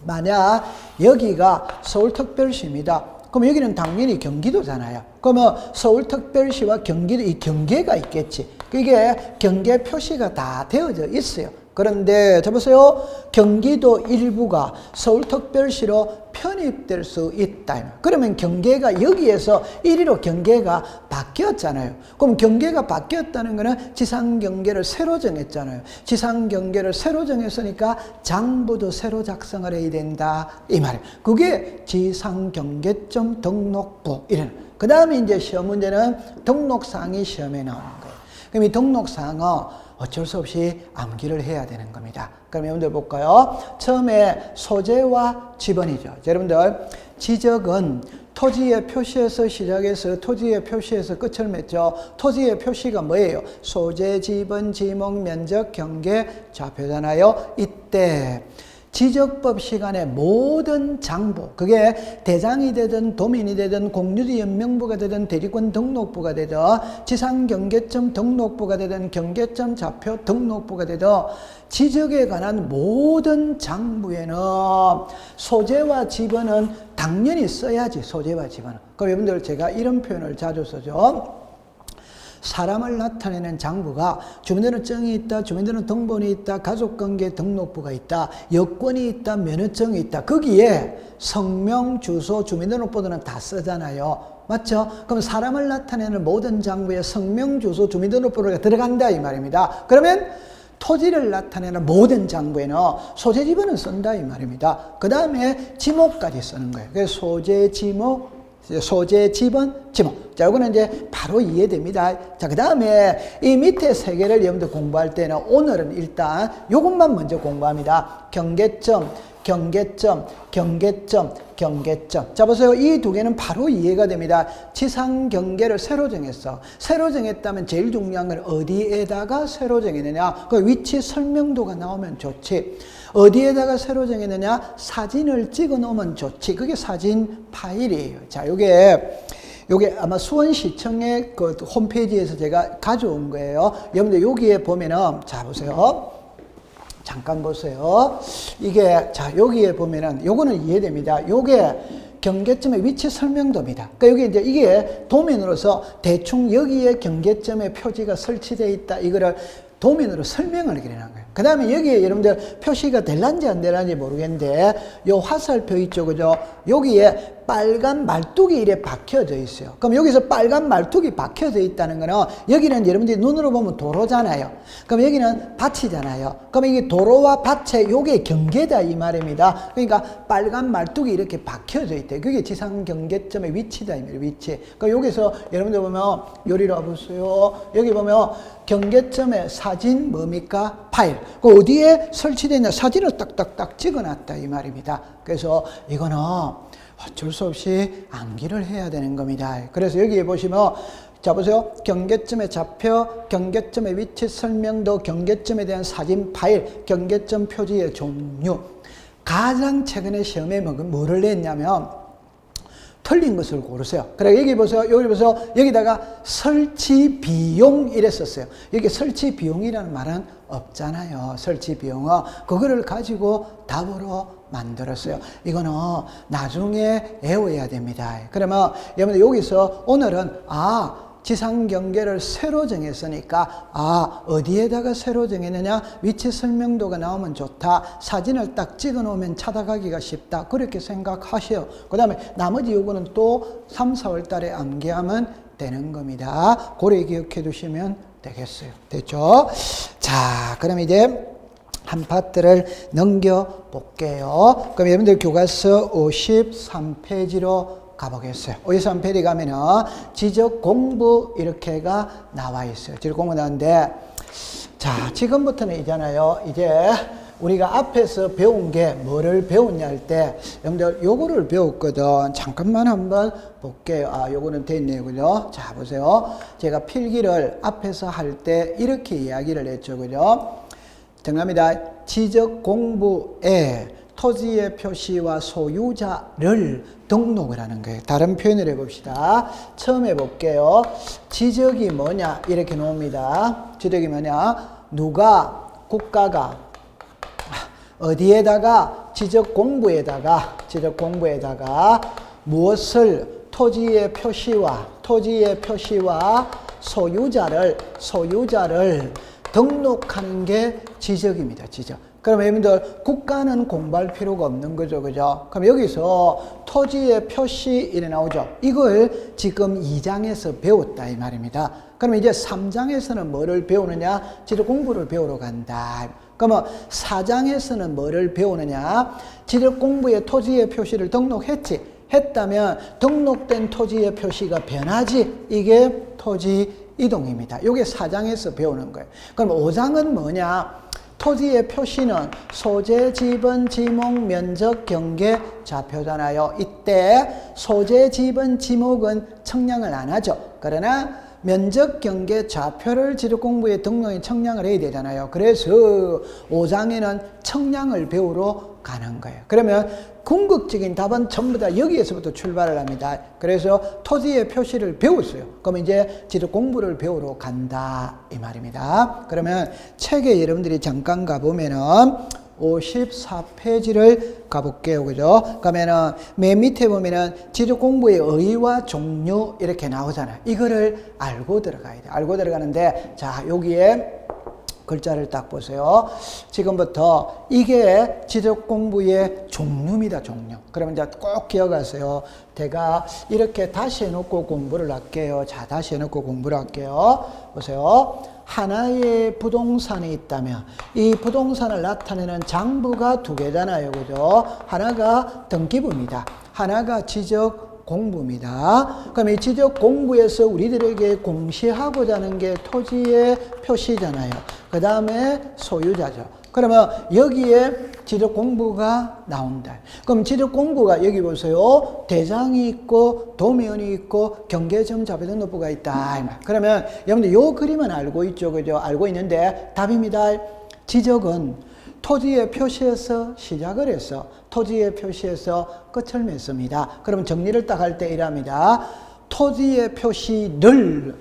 만약 여기가 서울특별시입니다. 그럼 여기는 당연히 경기도잖아요. 그러면 서울특별시와 경기도, 이 경계가 있겠지. 이게 경계 표시가 다 되어져 있어요. 그런데 자 보세요. 경기도 일부가 서울특별시로 편입될 수 있다. 그러면 경계가 여기에서 1위로 경계가 바뀌었잖아요. 그럼 경계가 바뀌었다는 거는 지상경계를 새로 정했잖아요. 지상경계를 새로 정했으니까 장부도 새로 작성을 해야 된다. 이 말이에요. 그게 지상경계점 등록부 이런. 그 다음에 이제 시험 문제는 등록사항이 시험에 나오는 거예요. 그럼 이 등록사항은 어쩔 수 없이 암기를 해야 되는 겁니다. 그럼 여러분들 볼까요? 처음에 소재와 지번이죠. 여러분들 지적은 토지의 표시에서 시작해서 토지의 표시에서 끝을 맺죠. 토지의 표시가 뭐예요? 소재, 지번, 지목, 면적, 경계, 좌표잖아요. 이때 지적법 시간에 모든 장부, 그게 대장이 되든 도민이 되든 공유지 연명부가 되든 대리권 등록부가 되든 지상경계점 등록부가 되든 경계점 좌표 등록부가 되든 지적에 관한 모든 장부에는 소재와 지번은 당연히 써야지. 소재와 지번은. 그럼 여러분들 제가 이런 표현을 자주 쓰죠. 사람을 나타내는 장부가 주민등록증이 있다, 주민등록등본이 있다, 가족관계 등록부가 있다, 여권이 있다, 면허증이 있다. 거기에 성명, 주소, 주민등록번호는 다 쓰잖아요. 맞죠? 그럼 사람을 나타내는 모든 장부에 성명, 주소, 주민등록번호가 들어간다 이 말입니다. 그러면 토지를 나타내는 모든 장부에는 소재, 지번은 쓴다 이 말입니다. 그 다음에 지목까지 쓰는 거예요. 그래서 소재, 지목, 소재, 지번, 지목. 자, 이거는 이제 바로 이해됩니다. 자, 그 다음에 이 밑에 세 개를 여러분들 공부할 때는 오늘은 일단 요것만 먼저 공부합니다. 경계점, 경계점, 경계점, 경계점. 자, 보세요. 이 두 개는 바로 이해가 됩니다. 지상 경계를 새로 정했어. 새로 정했다면 제일 중요한 건 어디에다가 새로 정했느냐. 그 위치 설명도가 나오면 좋지. 어디에다가 새로 정했느냐? 사진을 찍어 놓으면 좋지. 그게 사진 파일이에요. 자, 요게 아마 수원시청의 그 홈페이지에서 제가 가져온 거예요. 여러분들 여기에 보면은, 자, 보세요. 잠깐 보세요. 이게, 자, 여기에 보면은, 요거는 이해됩니다. 요게 경계점의 위치 설명도입니다. 그러니까 여기 이제 이게 도면으로서 대충 여기에 경계점의 표지가 설치되어 있다. 이거를 도면으로 설명을 그려놓은 거예요. 그 다음에 여기에 여러분들 표시가 될란지 안 될란지 모르겠는데 요 화살표 있죠, 그죠? 여기에 빨간 말뚝이 이래 박혀져 있어요. 그럼 여기서 빨간 말뚝이 박혀져 있다는 거는 여기는 여러분들이 눈으로 보면 도로잖아요. 그럼 여기는 밭이잖아요. 그럼 이게 도로와 밭의 요게 경계다 이 말입니다. 그러니까 빨간 말뚝이 이렇게 박혀져 있대. 그게 지상 경계점의 위치다 이 말이에요. 위치. 그러니까 여기서 여러분들 보면 요리로 와보세요. 여기 보면 경계점의 사진 뭡니까? 파일. 그 어디에 설치되냐? 사진을 딱딱딱 찍어놨다 이 말입니다. 그래서 이거는 어쩔 수 없이 암기를 해야 되는 겁니다. 그래서 여기에 보시면 자 보세요. 경계점의 좌표, 경계점의 위치 설명도, 경계점에 대한 사진 파일, 경계점 표지의 종류. 가장 최근에 시험에 뭐를 냈냐면 틀린 것을 고르세요. 그래 여기 보세요. 여기 보세요. 여기다가 설치 비용 이랬었어요. 여기 설치 비용이라는 말은 없잖아요. 설치 비용은 그거를 가지고 답으로 만들었어요. 이거는 나중에 외워야 됩니다. 그러면 여러분들 여기서 오늘은 지상 경계를 새로 정했으니까 어디에다가 새로 정했느냐? 위치 설명도가 나오면 좋다. 사진을 딱 찍어 놓으면 찾아가기가 쉽다. 그렇게 생각하셔요. 그 다음에 나머지 요거는 또 3, 4월 달에 암기하면 되는 겁니다. 고래 기억해 두시면 되겠어요. 됐죠? 자, 그럼 이제 한 파트를 넘겨 볼게요. 그럼 여러분들 교과서 53페이지로 가보겠어요. 53페이지 가면은 지적 공부 이렇게가 나와 있어요. 지적 공부 나왔는데, 자, 지금부터는 이잖아요. 이제 우리가 앞에서 배운 게 뭐를 배웠냐 할 때, 여러분들 요거를 배웠거든. 잠깐만 한번 볼게요. 요거는 돼 있네요. 그죠? 자, 보세요. 제가 필기를 앞에서 할 때 이렇게 이야기를 했죠. 그죠? 정답입니다. 지적 공부에 토지의 표시와 소유자를 등록을 하는 거예요. 다른 표현을 해봅시다. 처음 해볼게요. 지적이 뭐냐 이렇게 놓습니다. 지적이 뭐냐? 누가 국가가 어디에다가 지적 공부에다가 무엇을 토지의 표시와 소유자를 등록하는 게 지적입니다. 지적. 그럼 여러분들 국가는 공부할 필요가 없는 거죠. 그죠? 그럼 여기서 토지의 표시 이래 나오죠. 이걸 지금 2장에서 배웠다 이 말입니다. 그럼 이제 3장에서는 뭐를 배우느냐? 지적 공부를 배우러 간다. 그러면 4장에서는 뭐를 배우느냐? 지적 공부에 토지의 표시를 했다면 등록된 토지의 표시가 변하지. 이게 토지 이동입니다. 이게 4장에서 배우는 거예요. 그럼 5장은 뭐냐? 토지의 표시는 소재, 지번, 지목, 면적, 경계, 좌표잖아요. 이때 소재, 지번, 지목은 청량을 안 하죠. 그러나 면적, 경계, 좌표를 지적 공부에 등록에 청량을 해야 되잖아요. 그래서 5장에는 청량을 배우러 가는 거예요. 그러면 궁극적인 답은 전부 다 여기에서부터 출발을 합니다. 그래서 토지의 표시를 배웠어요. 그럼 이제 지적 공부를 배우러 간다 이 말입니다. 그러면 책에 여러분들이 잠깐 가보면은 54페이지를 가볼게요. 그죠? 그러면은 맨 밑에 보면은 지적 공부의 의의와 종류 이렇게 나오잖아요. 이거를 알고 들어가야 돼. 알고 들어가는데 자, 여기에 글자를 딱 보세요. 지금부터 이게 지적 공부의 종류입니다. 종류. 그러면 이제 꼭 기억하세요. 제가 이렇게 다시 해놓고 공부를 할게요. 자, 다시 해놓고 공부를 할게요. 보세요. 하나의 부동산이 있다면 이 부동산을 나타내는 장부가 두 개잖아요. 그죠? 하나가 등기부입니다. 하나가 지적 공부입니다. 그럼 이 지적 공부에서 우리들에게 공시하고자 하는 게 토지의 표시잖아요. 그 다음에 소유자죠. 그러면 여기에 지적 공부가 나온다. 그럼 지적 공부가 여기 보세요. 대장이 있고 도면이 있고 경계점 자배등록부가 있다. 그러면 여러분들 요 그림은 알고 있죠. 그죠? 알고 있는데 답입니다. 지적은 토지의 표시에서 시작을 해서 토지의 표시에서 끝을 맺습니다. 그럼 정리를 딱 할 때 이랍니다. 토지의 표시를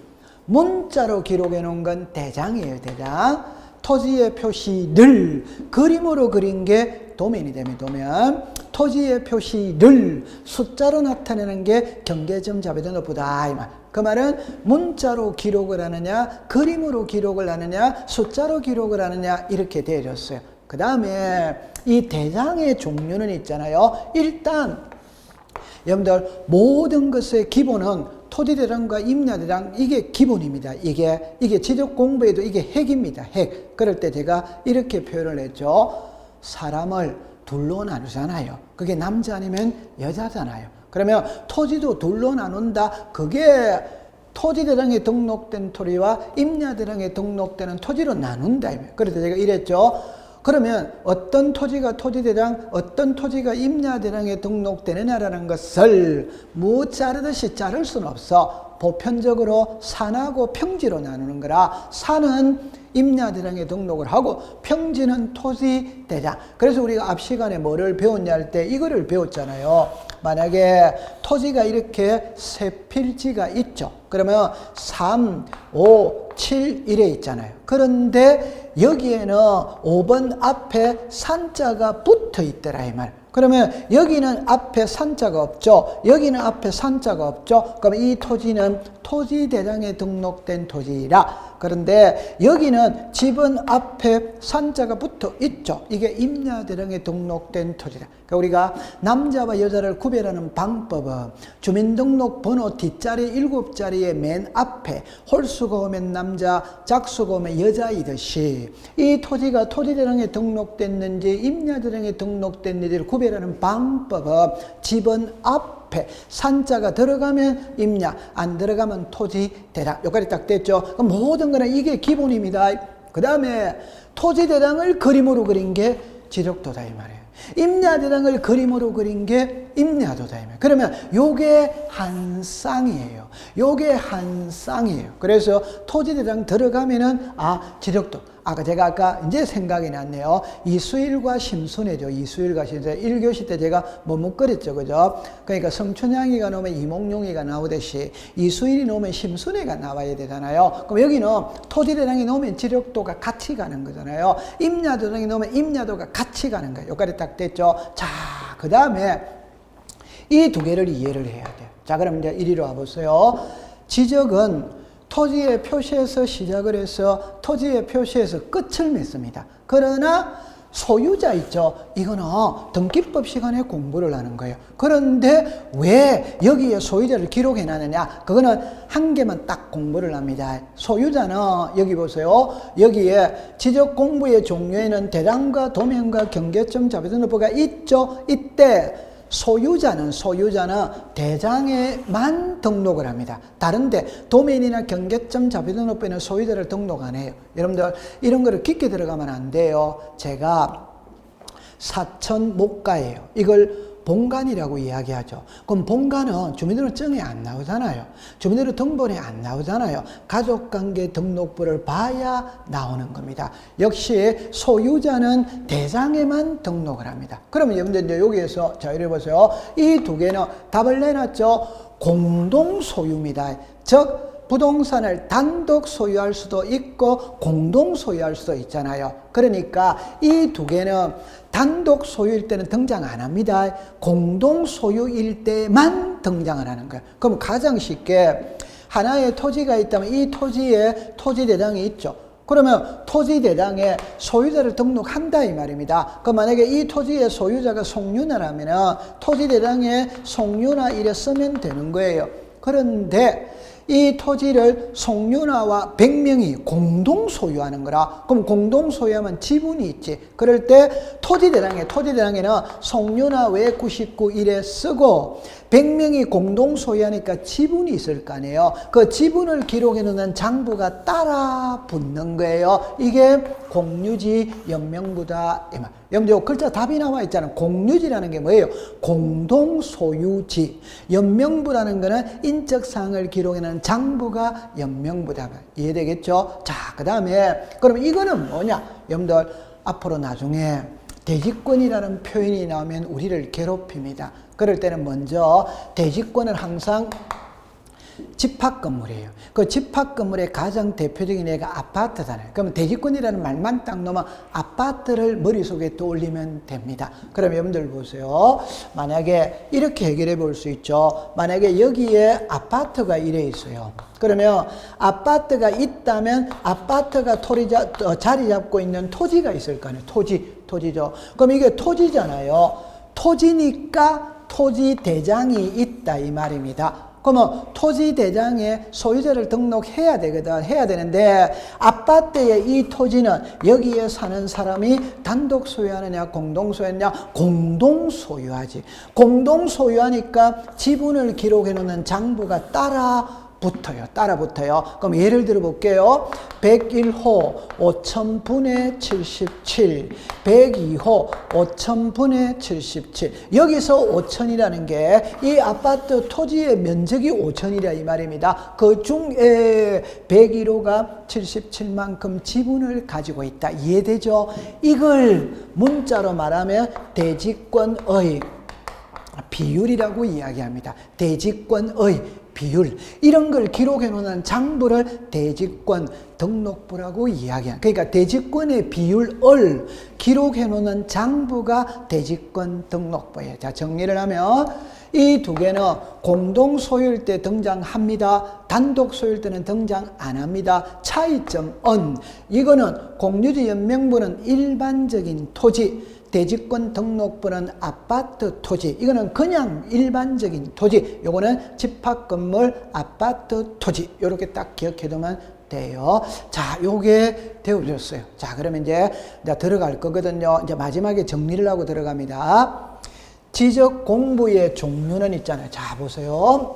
문자로 기록해 놓은 건 대장이에요. 대장. 토지의 표시를 그림으로 그린 게 도면이 되면 도면. 토지의 표시를 숫자로 나타내는 게 경계점 자배등록부다. 이 말. 그 말은 문자로 기록을 하느냐, 그림으로 기록을 하느냐, 숫자로 기록을 하느냐 이렇게 되어졌어요. 그 다음에 이 대장의 종류는 있잖아요. 일단 여러분들 모든 것의 기본은 토지대장과 임야대장 이게 기본입니다. 이게 지적 공부에도 이게 핵입니다. 핵. 그럴 때 제가 이렇게 표현을 했죠. 사람을 둘로 나누잖아요. 그게 남자 아니면 여자잖아요. 그러면 토지도 둘로 나눈다. 그게 토지대장에 등록된 토지와 임야대장에 등록되는 토지로 나눈다. 그래서 제가 이랬죠. 그러면 어떤 토지가 토지대장, 어떤 토지가 임야대장에 등록되느냐라는 것을 자르듯이 자를 수는 없어. 보편적으로 산하고 평지로 나누는 거라 산은 임야대장에 등록을 하고 평지는 토지대장. 그래서 우리가 앞 시간에 뭐를 배웠냐 할 때 이거를 배웠잖아요. 만약에 토지가 이렇게 세 필지가 있죠. 그러면 3, 5, 7 이래 있잖아요. 그런데 여기에는 5번 앞에 산자가 붙어 있더라 이 말. 그러면 여기는 앞에 산자가 없죠. 여기는 앞에 산자가 없죠. 그럼 이 토지는 토지대장에 등록된 토지라. 그런데 여기는 집은 앞에 산자가 붙어 있죠. 이게 임야대장에 등록된 토지다. 그러니까 우리가 남자와 여자를 구별하는 방법은 주민등록번호 뒷자리 7자리의 맨 앞에 홀수가 오면 남자, 작수가 오면 여자이듯이 이 토지가 토지대장에 등록됐는지 임야대장에 등록됐는지를 구별하는 방법은 집은 앞에 산자가 들어가면 임야, 안 들어가면 토지대장. 여기까지 딱 됐죠. 그럼 모든 거는 이게 기본입니다. 그 다음에 토지대장을 그림으로 그린 게 지적도다 이 말이에요. 임야대장을 그림으로 그린 게 임야도다. 그러면 요게 한 쌍이에요. 요게 한 쌍이에요. 그래서 토지대장 들어가면은 지적도, 제가 이제 생각이 났네요. 이수일과 심순애죠. 이수일과 심순애. 1교시 때 제가 머뭇거렸죠. 그죠? 그러니까 성춘향이가 나오면 이몽룡이가 나오듯이 이수일이 나오면 심순애가 나와야 되잖아요. 그럼 여기는 토지대장이 나오면 지력도가 같이 가는 거잖아요. 임야도장이 나오면 임야도가 같이 가는 거예요. 여기까지 딱 됐죠. 자, 그 다음에 이 두 개를 이해를 해야 돼요. 자, 그럼 이제 이리로 와보세요. 지적은 토지의 표시에서 시작을 해서 토지의 표시에서 끝을 맺습니다. 그러나 소유자 있죠. 이거는 등기법 시간에 공부를 하는 거예요. 그런데 왜 여기에 소유자를 기록해 놨느냐? 그거는 한 개만 딱 공부를 합니다. 소유자는 여기 보세요. 여기에 지적 공부의 종류에는 대장과 도면과 경계점 자비등록부가 있죠. 이때 소유자는 대장에만 등록을 합니다. 다른데 도면이나 경계점 자비등록부에는 소유자를 등록 안 해요. 여러분들 이런 거를 깊게 들어가면 안 돼요. 제가 사천 목가예요. 이걸 본관이라고 이야기하죠. 그럼 본관은 주민등록증에 안 나오잖아요. 주민등록등본에 안 나오잖아요. 가족관계 등록부를 봐야 나오는 겁니다. 역시 소유자는 대장에만 등록을 합니다. 그러면 여러분들 이제 여기에서 자, 이래 보세요. 이 두 개는 답을 내놨죠. 공동 소유입니다. 즉 부동산을 단독 소유할 수도 있고 공동 소유할 수도 있잖아요. 그러니까 이 두 개는 단독 소유일 때는 등장 안 합니다. 공동 소유일 때만 등장을 하는 거예요. 그럼 가장 쉽게 하나의 토지가 있다면 이 토지에 토지대장이 있죠. 그러면 토지대장에 소유자를 등록한다 이 말입니다. 그 만약에 이 토지의 소유자가 송윤아라면 토지대장에 송윤아 이래 쓰면 되는 거예요. 그런데 이 토지를 송윤아와 100명이 공동 소유하는 거라. 그럼 공동 소유하면 지분이 있지. 그럴 때 토지대장에는 송윤아 외 99 이래 쓰고 100명이 공동 소유하니까 지분이 있을 거 아니에요. 그 지분을 기록해 놓는 장부가 따라 붙는 거예요. 이게 공유지 연명부다. 여러분들 글자 답이 나와 있잖아요. 공유지라는 게 뭐예요? 공동 소유지. 연명부라는 거는 인적사항을 기록해 놓는 장부가 연명부다. 이해되겠죠? 자, 그 다음에 그럼 이거는 뭐냐? 여러분들 앞으로 나중에 대지권이라는 표현이 나오면 우리를 괴롭힙니다. 그럴 때는 먼저 대지권은 항상 집합건물이에요. 그 집합건물의 가장 대표적인 애가 아파트잖아요. 그러면 대지권이라는 말만 딱 넣으면 아파트를 머릿속에 떠올리면 됩니다. 그럼 여러분들 보세요. 만약에 이렇게 해결해 볼 수 있죠. 만약에 여기에 아파트가 이래 있어요. 그러면 아파트가 있다면 아파트가 자리 잡고 있는 토지가 있을 거 아니에요. 토지죠. 그럼 이게 토지잖아요. 토지니까 토지 대장이 있다 이 말입니다. 그러면 토지 대장에 소유자를 등록해야 되거든. 해야 되는데 아파트의 이 토지는 여기에 사는 사람이 단독 소유하느냐 공동 소유하느냐 공동 소유하지. 공동 소유하니까 지분을 기록해 놓는 장부가 따라 붙어요. 그럼 예를 들어 볼게요. 101호 5000분의 77, 102호 5000분의 77. 여기서 5000이라는 게 이 아파트 토지의 면적이 5000이라 이 말입니다. 그 중에 101호가 77만큼 지분을 가지고 있다. 이해되죠? 이걸 문자로 말하면 대지권의 비율이라고 이야기합니다. 대지권의 비율. 이런 걸 기록해 놓는 장부를 대지권 등록부라고 이야기합니다. 그러니까 대지권의 비율을 기록해 놓는 장부가 대지권 등록부예요. 자, 정리를 하면 이 두 개는 공동 소유일 때 등장합니다. 단독 소유일 때는 등장 안 합니다. 차이점은 이거는 공유지 연명부는 일반적인 토지, 대지권 등록부는 아파트 토지. 이거는 그냥 일반적인 토지. 요거는 집합건물 아파트 토지. 요렇게 딱 기억해두면 돼요. 자, 요게 되어졌어요. 자, 그러면 이제 들어갈 거거든요. 이제 마지막에 정리를 하고 들어갑니다. 지적 공부의 종류는 있잖아요. 자, 보세요.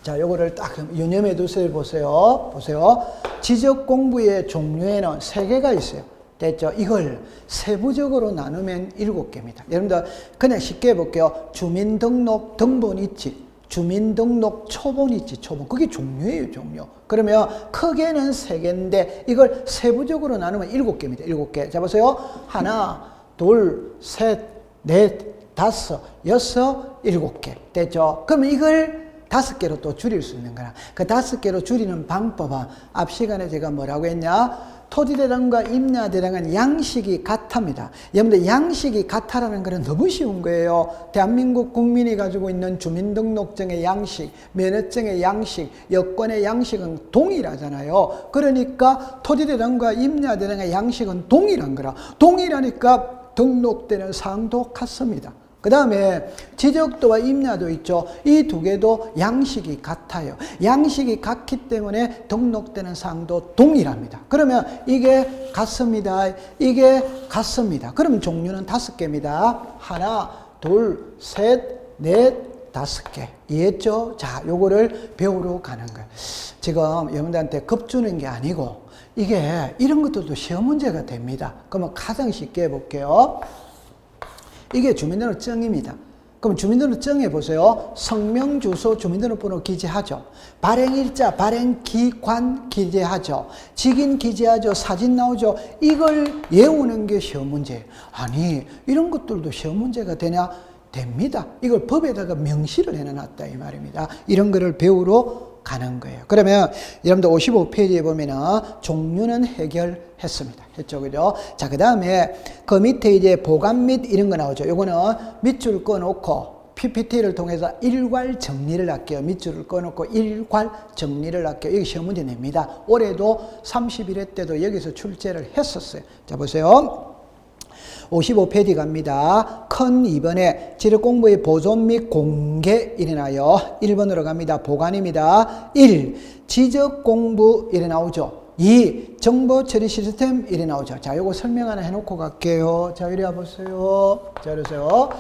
자, 요거를 딱 유념해 두세요. 보세요. 지적 공부의 종류에는 3개가 있어요. 됐죠? 이걸 세부적으로 나누면 7개입니다. 여러분들 그냥 쉽게 해볼게요. 주민등록 등본 있지? 주민등록 초본 있지, 초본. 그게 종류예요, 종류. 그러면 크게는 3개인데 이걸 세부적으로 나누면 7개입니다. 7개. 자, 보세요. 하나, 둘, 셋, 넷, 다섯, 여섯, 7개. 됐죠? 그러면 이걸 5개로 또 줄일 수 있는 거야. 그 5개로 줄이는 방법은 앞 시간에 제가 뭐라고 했냐? 토지대장과 임야대장은 양식이 같답니다. 여러분들 양식이 같다라는 것은 너무 쉬운 거예요. 대한민국 국민이 가지고 있는 주민등록증의 양식, 면허증의 양식, 여권의 양식은 동일하잖아요. 그러니까 토지대장과 임야대장의 양식은 동일한 거라. 동일하니까 등록되는 사항도 같습니다. 그 다음에 지적도와 임야도 있죠. 이 2개도 양식이 같아요. 양식이 같기 때문에 등록되는 사항도 동일합니다. 그러면 이게 같습니다. 이게 같습니다. 그러면 종류는 5개입니다. 하나, 둘, 셋, 넷, 5개. 이해했죠? 자, 요거를 배우러 가는 거예요. 지금 여러분들한테 겁주는 게 아니고 이게 이런 것들도 시험 문제가 됩니다. 그러면 가장 쉽게 해볼게요. 이게 주민등록증입니다. 그럼 주민등록증에 보세요. 성명, 주소, 주민등록번호 기재하죠. 발행일자, 발행기관 기재하죠. 직인 기재하죠. 사진 나오죠. 이걸 외우는 게 시험 문제예요. 아니, 이런 것들도 시험 문제가 되냐? 됩니다. 이걸 법에다가 명시를 해놨다 이 말입니다. 이런 거를 배우러 가는 거예요. 그러면 여러분들 55페이지에 보면은 종류는 해결했습니다. 했죠, 그죠? 자, 그 다음에 그 밑에 이제 보관 및 이런 거 나오죠. 요거는 밑줄 꺼놓고 PPT를 통해서 일괄 정리를 할게요. 밑줄을 꺼놓고 일괄 정리를 할게요. 이게 시험 문제 냅니다. 올해도 31회 때도 여기서 출제를 했었어요. 자, 보세요. 55페이지 갑니다. 큰 2번에 지력공부의 보존 및 공개 일어나요. 1번으로 갑니다. 보관입니다. 1. 지적공부 일어 나오죠. 2. 정보처리 시스템 일어 나오죠. 자, 요거 설명 하나 해놓고 갈게요. 자, 이리 와보세요. 자, 그러세요.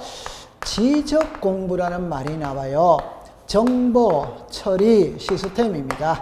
지적공부라는 말이 나와요. 정보처리 시스템입니다.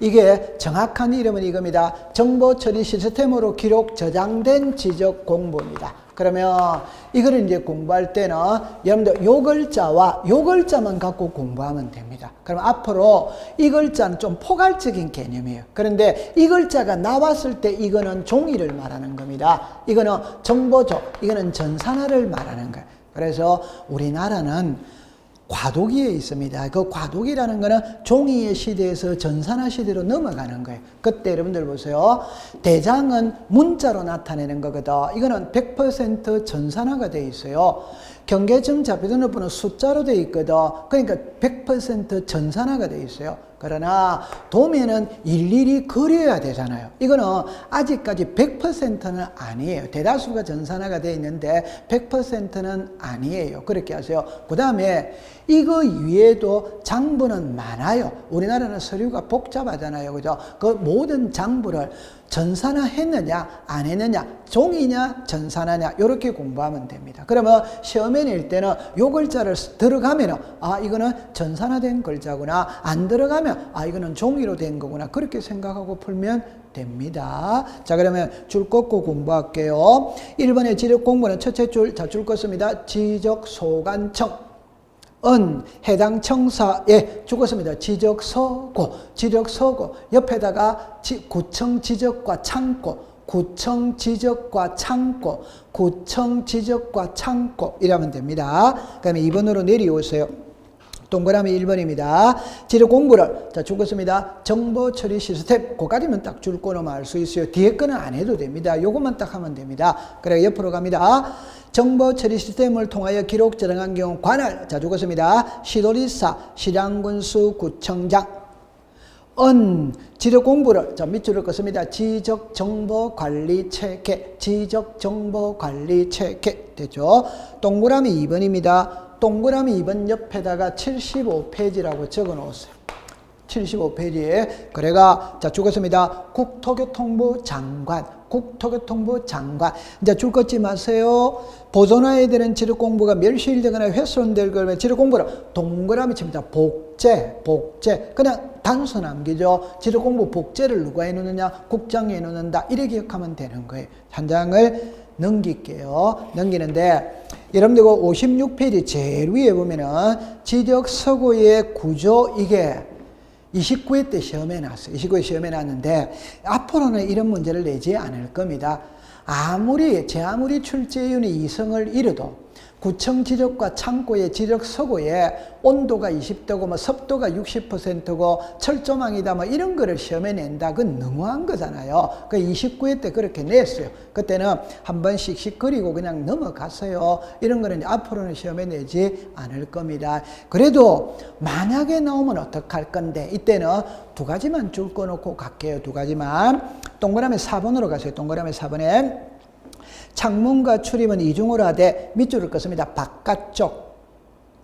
이게 정확한 이름은 이겁니다. 정보처리 시스템으로 기록 저장된 지적 공부입니다. 그러면 이거를 이제 공부할 때는 여러분들 요 글자와 요 글자만 갖고 공부하면 됩니다. 그럼 앞으로 이 글자는 좀 포괄적인 개념이에요. 그런데 이 글자가 나왔을 때 이거는 종이를 말하는 겁니다. 이거는 정보조, 이거는 전산화를 말하는 거예요. 그래서 우리나라는 과도기에 있습니다. 그 과도기라는 거는 종이의 시대에서 전산화 시대로 넘어가는 거예요. 그때 여러분들 보세요. 대장은 문자로 나타내는 거거든. 이거는 100% 전산화가 돼 있어요. 경계점 잡혀등록번호 숫자로 돼 있거든. 그러니까 100% 전산화가 돼 있어요. 그러나 도면은 일일이 그려야 되잖아요. 이거는 아직까지 100%는 아니에요. 대다수가 전산화가 되어 있는데 100%는 아니에요. 그렇게 하세요. 그 다음에 이거 위에도 장부는 많아요. 우리나라는 서류가 복잡하잖아요. 그죠? 그 모든 장부를 전산화 했느냐 안 했느냐, 종이냐 전산화냐, 이렇게 공부하면 됩니다. 그러면 시험에 낼 때는 요 글자를 들어가면 아, 이거는 전산화된 글자구나, 안 들어가면 아, 이거는 종이로 된 거구나, 그렇게 생각하고 풀면 됩니다. 자, 그러면 줄 긋고 공부할게요. 1번의 지적 공부는 첫째 줄, 자, 줄 긋습니다. 지적소관청 해당 청사에 죽었습니다. 지적서고, 지적서고 옆에다가 구청 지적과 창고, 구청 지적과 창고, 구청 지적과 창고 이라면 됩니다. 그 다음에 2번으로 내려오세요. 동그라미 1번입니다. 지적 공부를, 자, 죽었습니다. 정보 처리 시스템, 그까지만 딱 줄 거로만 알 수 있어요. 뒤에 거는 안 해도 됩니다. 요것만 딱 하면 됩니다. 그래, 옆으로 갑니다. 정보 처리 시스템을 통하여 기록 저장한 경우 관할, 자, 죽었습니다. 시도지사, 시장군수, 구청장. 지적 공부를, 자, 밑줄을 긋습니다. 지적 정보 관리 체계, 지적 정보 관리 체계. 됐죠? 동그라미 2번입니다. 동그라미 2번 옆에다가 75페이지라고 적어 놓으세요. 75페이지에 그래가 자 죽었습니다. 국토교통부 장관. 이제 줄 긋지 마세요. 보존해야 되는 지력 공부가 멸실되거나 훼손될 거면 지력 공부를 동그라미 칩니다. 복제. 그냥 단서 남기죠. 지력 공부 복제를 누가 해놓느냐? 국장이 해놓는다. 이래 기억하면 되는 거예요. 한 장을 넘길게요. 넘기는데 여러분들 56페이지 제일 위에 보면은 지적 서구의 구조 이게 29회 때 시험에 났어요. 29회 시험에 났는데 앞으로는 이런 문제를 내지 않을 겁니다. 아무리 출제위원이 2성을 이뤄도 구청 지적과 창고의 지적 서고에 온도가 20도고 뭐 습도가 60%고 철조망이다 뭐 이런 거를 시험에 낸다. 그건 너무한 거잖아요. 그 29회 때 그렇게 냈어요. 그때는 한 번씩 씩거리고 그냥 넘어갔어요. 이런 거는 앞으로는 시험에 내지 않을 겁니다. 그래도 만약에 나오면 어떡할 건데 이때는 두 가지만 줄 거 놓고 갈게요. 두 가지만. 동그라미 4번으로 가세요. 동그라미 4번에 창문과 출입은 이중으로 하되 밑줄을 긋습니다. 바깥쪽.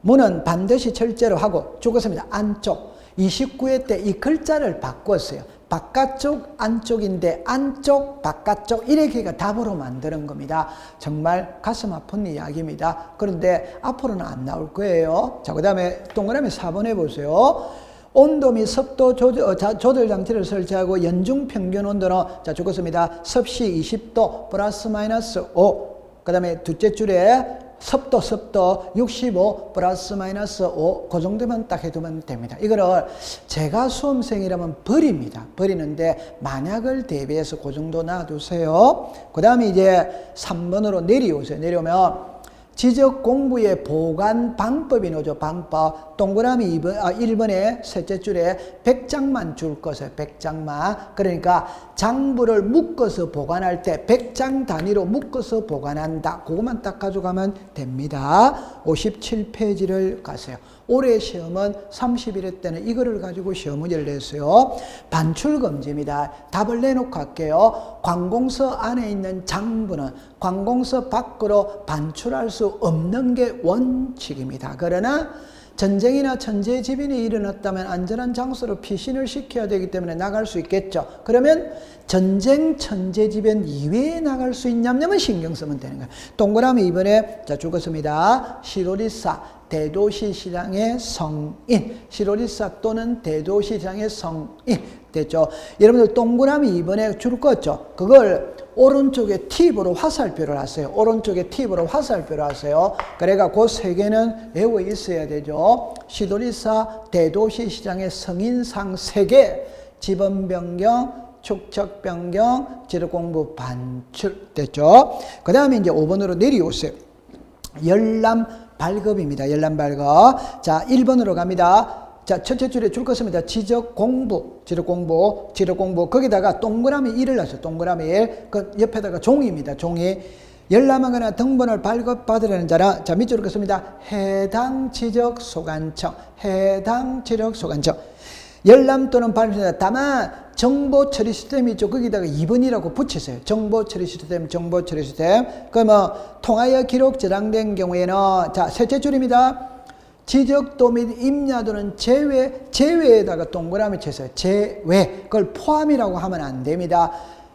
문은 반드시 철제로 하고 죽었습니다. 안쪽. 29회 때 이 글자를 바꿨어요. 바깥쪽, 안쪽인데 안쪽, 바깥쪽 이렇게가 답으로 만드는 겁니다. 정말 가슴 아픈 이야기입니다. 그런데 앞으로는 안 나올 거예요. 자, 그 다음에 동그라미 4번에 보세요. 온도 및 습도 조절 장치를 설치하고 연중 평균 온도는 자 죽었습니다. 섭씨 20도 플러스 마이너스 5. 그 다음에 둘째 줄에 습도 65 플러스 마이너스 5. 그 정도만 딱 해두면 됩니다. 이거를 제가 수험생이라면 버립니다. 버리는데 만약을 대비해서 그 정도 놔두세요. 그 다음에 이제 3번으로 내려오세요. 내려오면 지적 공부의 보관 방법이 나오죠. 방법. 동그라미 1번에 셋째 줄에 100장만 줄 것을 100장만. 그러니까 장부를 묶어서 보관할 때 100장 단위로 묶어서 보관한다. 그것만 딱 가져가면 됩니다. 57페이지를 가세요. 올해 시험은 31회 때는 이거를 가지고 시험 문제를 냈어요. 반출금지입니다. 답을 내놓고 할게요. 관공서 안에 있는 장부는 관공서 밖으로 반출할 수 없는 게 원칙입니다. 그러나 전쟁이나 천재지변이 일어났다면 안전한 장소로 피신을 시켜야 되기 때문에 나갈 수 있겠죠. 그러면 전쟁, 천재지변 이외에 나갈 수 있냐면 신경 쓰면 되는 거예요. 동그라미 2번에 자 죽었습니다. 시로리사 대도시 시장의 성인. 시로리사 또는 대도시 시장의 성인. 됐죠? 여러분들 동그라미 2번에 줄 껐죠? 그걸 오른쪽에 팁으로 화살표를 하세요. 오른쪽에 팁으로 화살표를 하세요. 그래가 그 세 개는 외워 있어야 되죠. 시도리사 대도시 시장의 성인상 3개, 지번 변경, 축척 변경, 지력 공부 반출 됐죠. 그 다음에 이제 5번으로 내려오세요. 열람 발급입니다. 열람 발급. 자, 1번으로 갑니다. 자, 첫째 줄에 줄 것입니다. 지적 공부. 거기다가 동그라미 1을 놨어요. 동그라미 1. 그 옆에다가 종이입니다. 종이. 열람하거나 등본을 발급받으려는 자는 자, 밑줄을 긋습니다. 해당 지적 소관청. 열람 또는 발급입니다. 다만 정보 처리 시스템이 있죠. 거기다가 2번이라고 붙이세요. 정보 처리 시스템. 그러면 통하여 기록 저장된 경우에는 자, 셋째 줄입니다. 지적도 및 임야도는 제외에다가 동그라미 쳤어요. 제외. 그걸 포함이라고 하면 안 됩니다.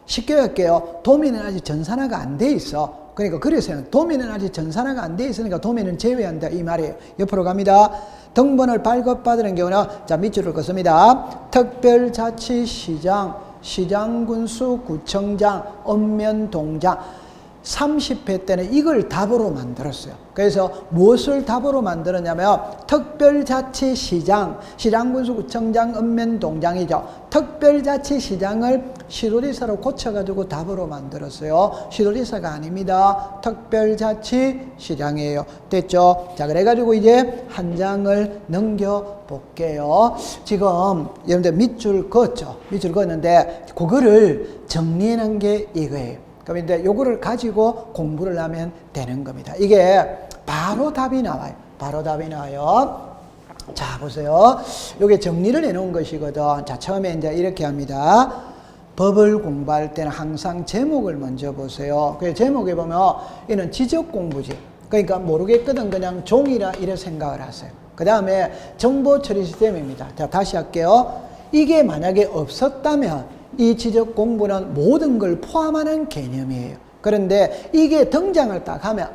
쉽게 할게요. 도민은 아직 전산화가 안 돼 있어. 그러니까 그래서요. 도민은 아직 전산화가 안 돼 있으니까 도민은 제외한다. 이 말이에요. 옆으로 갑니다. 등본을 발급받는 경우는 자, 밑줄을 긋습니다. 특별자치시장, 시장군수, 구청장, 읍면동장. 30회 때는 이걸 답으로 만들었어요. 그래서 무엇을 답으로 만들었냐면 특별자치시장, 시장군수구청장, 읍면동장이죠. 특별자치시장을 시도지사로 고쳐가지고 답으로 만들었어요. 시도지사가 아닙니다. 특별자치시장이에요. 됐죠? 자, 그래가지고 이제 한 장을 넘겨볼게요. 지금 여러분들 밑줄 그었죠? 밑줄 그었는데 그거를 정리해놓은 게 이거예요. 그럼 이제 요거를 가지고 공부를 하면 되는 겁니다. 이게 바로 답이 나와요. 자, 보세요. 요게 정리를 해놓은 것이거든. 자, 처음에 이제 이렇게 합니다. 법을 공부할 때는 항상 제목을 먼저 보세요. 그 제목에 보면 이는 지적 공부지. 그러니까 모르겠거든 그냥 종이라 이래 생각을 하세요. 그 다음에 정보 처리 시스템입니다. 자, 다시 할게요. 이게 만약에 없었다면 이 지적 공부는 모든 걸 포함하는 개념이에요. 그런데 이게 등장을 딱 하면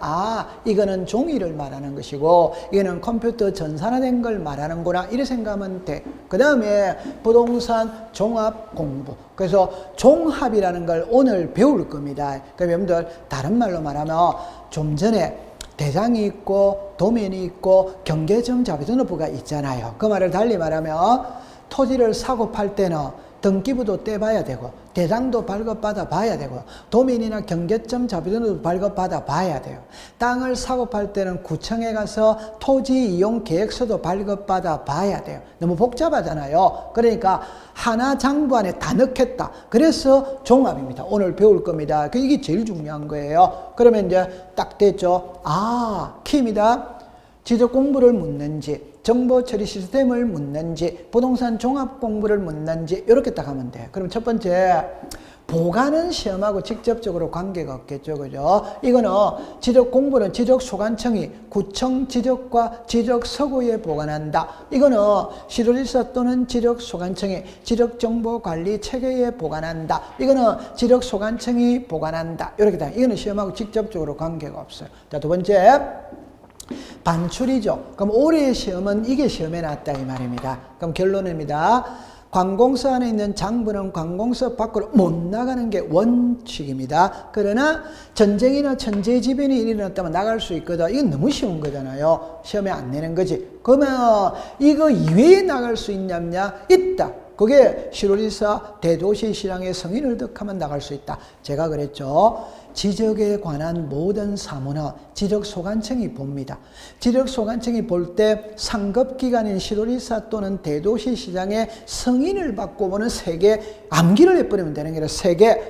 이거는 종이를 말하는 것이고 이거는 컴퓨터 전산화된 걸 말하는구나 이렇게 생각하면 돼. 그 다음에 부동산 종합 공부. 그래서 종합이라는 걸 오늘 배울 겁니다. 그럼 여러분들 다른 말로 말하면 좀 전에 대장이 있고 도면이 있고 경계정 자비등록부가 있잖아요. 그 말을 달리 말하면 토지를 사고 팔 때는 등기부도 떼봐야 되고 대장도 발급받아 봐야 되고 도면이나 경계점 자비등록도 발급받아 봐야 돼요. 땅을 사고 팔 때는 구청에 가서 토지 이용 계획서도 발급받아 봐야 돼요. 너무 복잡하잖아요. 그러니까 하나 장부 안에 다 넣겠다. 그래서 종합입니다. 오늘 배울 겁니다. 이게 제일 중요한 거예요. 그러면 이제 딱 됐죠. 킵니다. 지적 공부를 묻는지, 정보 처리 시스템을 묻는지, 부동산 종합 공부를 묻는지 이렇게 딱 하면 돼요. 그럼 첫 번째, 보관은 시험하고 직접적으로 관계가 없겠죠. 그죠? 이거는 지적 공부는 지적 소관청이 구청 지적과 지적 서구에 보관한다. 이거는 시도지사 또는 지적 소관청이 지적 정보 관리 체계에 보관한다. 이거는 지적 소관청이 보관한다. 이렇게 다. 이거는 시험하고 직접적으로 관계가 없어요. 자, 두 번째. 반출이죠. 그럼 올해의 시험은 이게 시험에 났다 이 말입니다. 그럼 결론입니다. 관공서 안에 있는 장부는 관공서 밖으로 못 나가는 게 원칙입니다. 그러나 전쟁이나 천재지변이 일어났다면 나갈 수 있거든. 이건 너무 쉬운 거잖아요. 시험에 안 내는 거지. 그러면 이거 이외에 나갈 수 있냐냐? 있다. 그게 시도지사 대도시시장의 성인을 득하면 나갈 수 있다. 제가 그랬죠. 지적에 관한 모든 사무는 지적소관청이 봅니다. 지적소관청이 볼 때 상급기관인 시도지사 또는 대도시시장의 승인을 받고 보는 3개 암기를 해버리면 되는 게 아니라 3개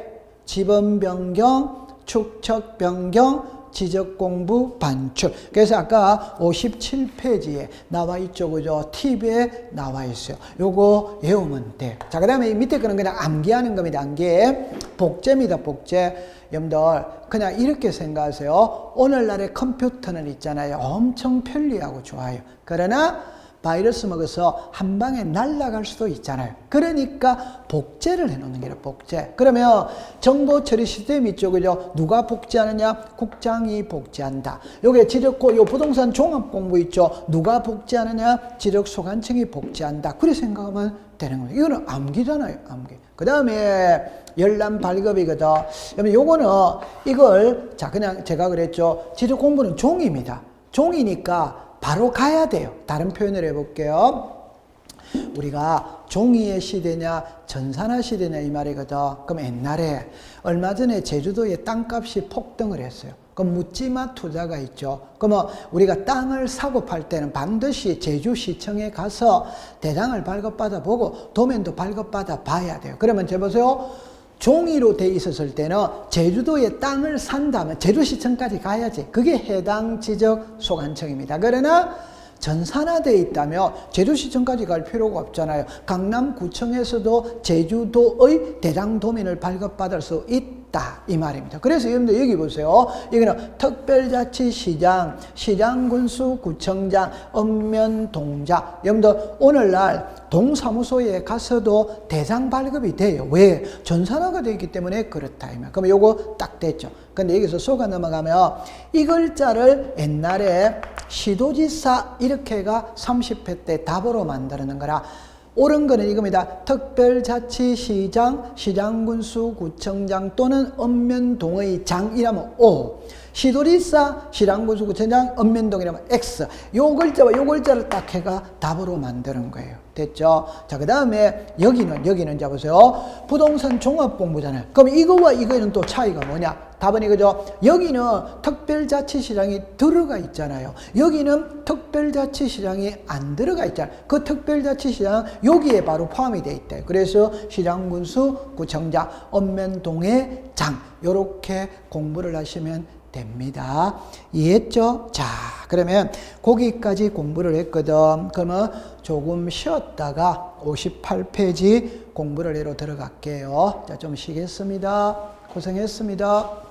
지번변경, 축척변경, 지적공부 반출. 그래서 아까 57페이지에 나와 있죠. 그죠? 팁에 나와 있어요. 요거 외우면 돼. 자, 그 다음에 이 밑에 거는 그냥 암기하는 겁니다. 암기. 복제입니다. 복제. 여러분들 그냥 이렇게 생각하세요. 오늘날의 컴퓨터는 있잖아요. 엄청 편리하고 좋아요. 그러나 바이러스 먹어서 한 방에 날아갈 수도 있잖아요. 그러니까 복제를 해놓는 게라 복제. 그러면 정보 처리 시스템 있죠. 그죠? 누가 복제하느냐? 국장이 복제한다. 요게 지적고, 요 부동산 종합 공부 있죠. 누가 복제하느냐? 지적소관청이 복제한다. 그렇게 생각하면 되는 거예요. 이거는 암기잖아요. 암기. 그 다음에 열람 발급이거든. 그러면 요거는 이걸, 자, 그냥 제가 그랬죠. 지적 공부는 종입니다. 종이니까 바로 가야 돼요. 다른 표현을 해볼게요. 우리가 종이의 시대냐 전산화 시대냐 이 말이거든. 그럼 옛날에 얼마 전에 제주도의 땅값이 폭등을 했어요. 그럼 묻지마 투자가 있죠. 그러면 우리가 땅을 사고 팔 때는 반드시 제주시청에 가서 대장을 발급받아 보고 도면도 발급받아 봐야 돼요. 그러면 제보세요. 종이로 돼 있었을 때는 제주도에 땅을 산다면 제주시청까지 가야지. 그게 해당 지적 소관청입니다. 그러나 전산화되어 있다면 제주시청까지 갈 필요가 없잖아요. 강남구청에서도 제주도의 대장도면을 발급받을 수 있다 이 말입니다. 그래서 여러분들 여기 보세요. 여기는 특별자치시장, 시장군수, 구청장, 읍면동자. 여러분들 오늘날 동사무소에 가서도 대장 발급이 돼요. 왜? 전산화가 되어 있기 때문에 그렇다. 그럼 요거 딱 됐죠. 근데 여기서 속아 넘어가면 이 글자를 옛날에 시도지사 이렇게가 30회 때 답으로 만드는 거라. 옳은 거는 이겁니다. 특별자치시장, 시장군수, 구청장 또는 읍면동의 장이라면 O. 시도지사, 시장군수, 구청장, 읍면동이라면 X. 요 글자와 요 글자를 딱 해가 답으로 만드는 거예요. 됐죠? 자, 그 다음에 여기는 자 보세요. 부동산 종합공부잖아요. 그럼 이거와 이거는 또 차이가 뭐냐? 답은 이거죠. 여기는 특별자치시장이 들어가 있잖아요. 여기는 특별자치시장이 안 들어가 있잖아요. 그 특별자치시장 여기에 바로 포함이 돼 있대요. 그래서 시장군수, 구청장, 읍면동의 장 요렇게 공부를 하시면 됩니다. 이해했죠? 자, 그러면 거기까지 공부를 했거든. 그러면 조금 쉬었다가 58페이지 공부를 해로 들어갈게요. 자, 좀 쉬겠습니다. 고생했습니다.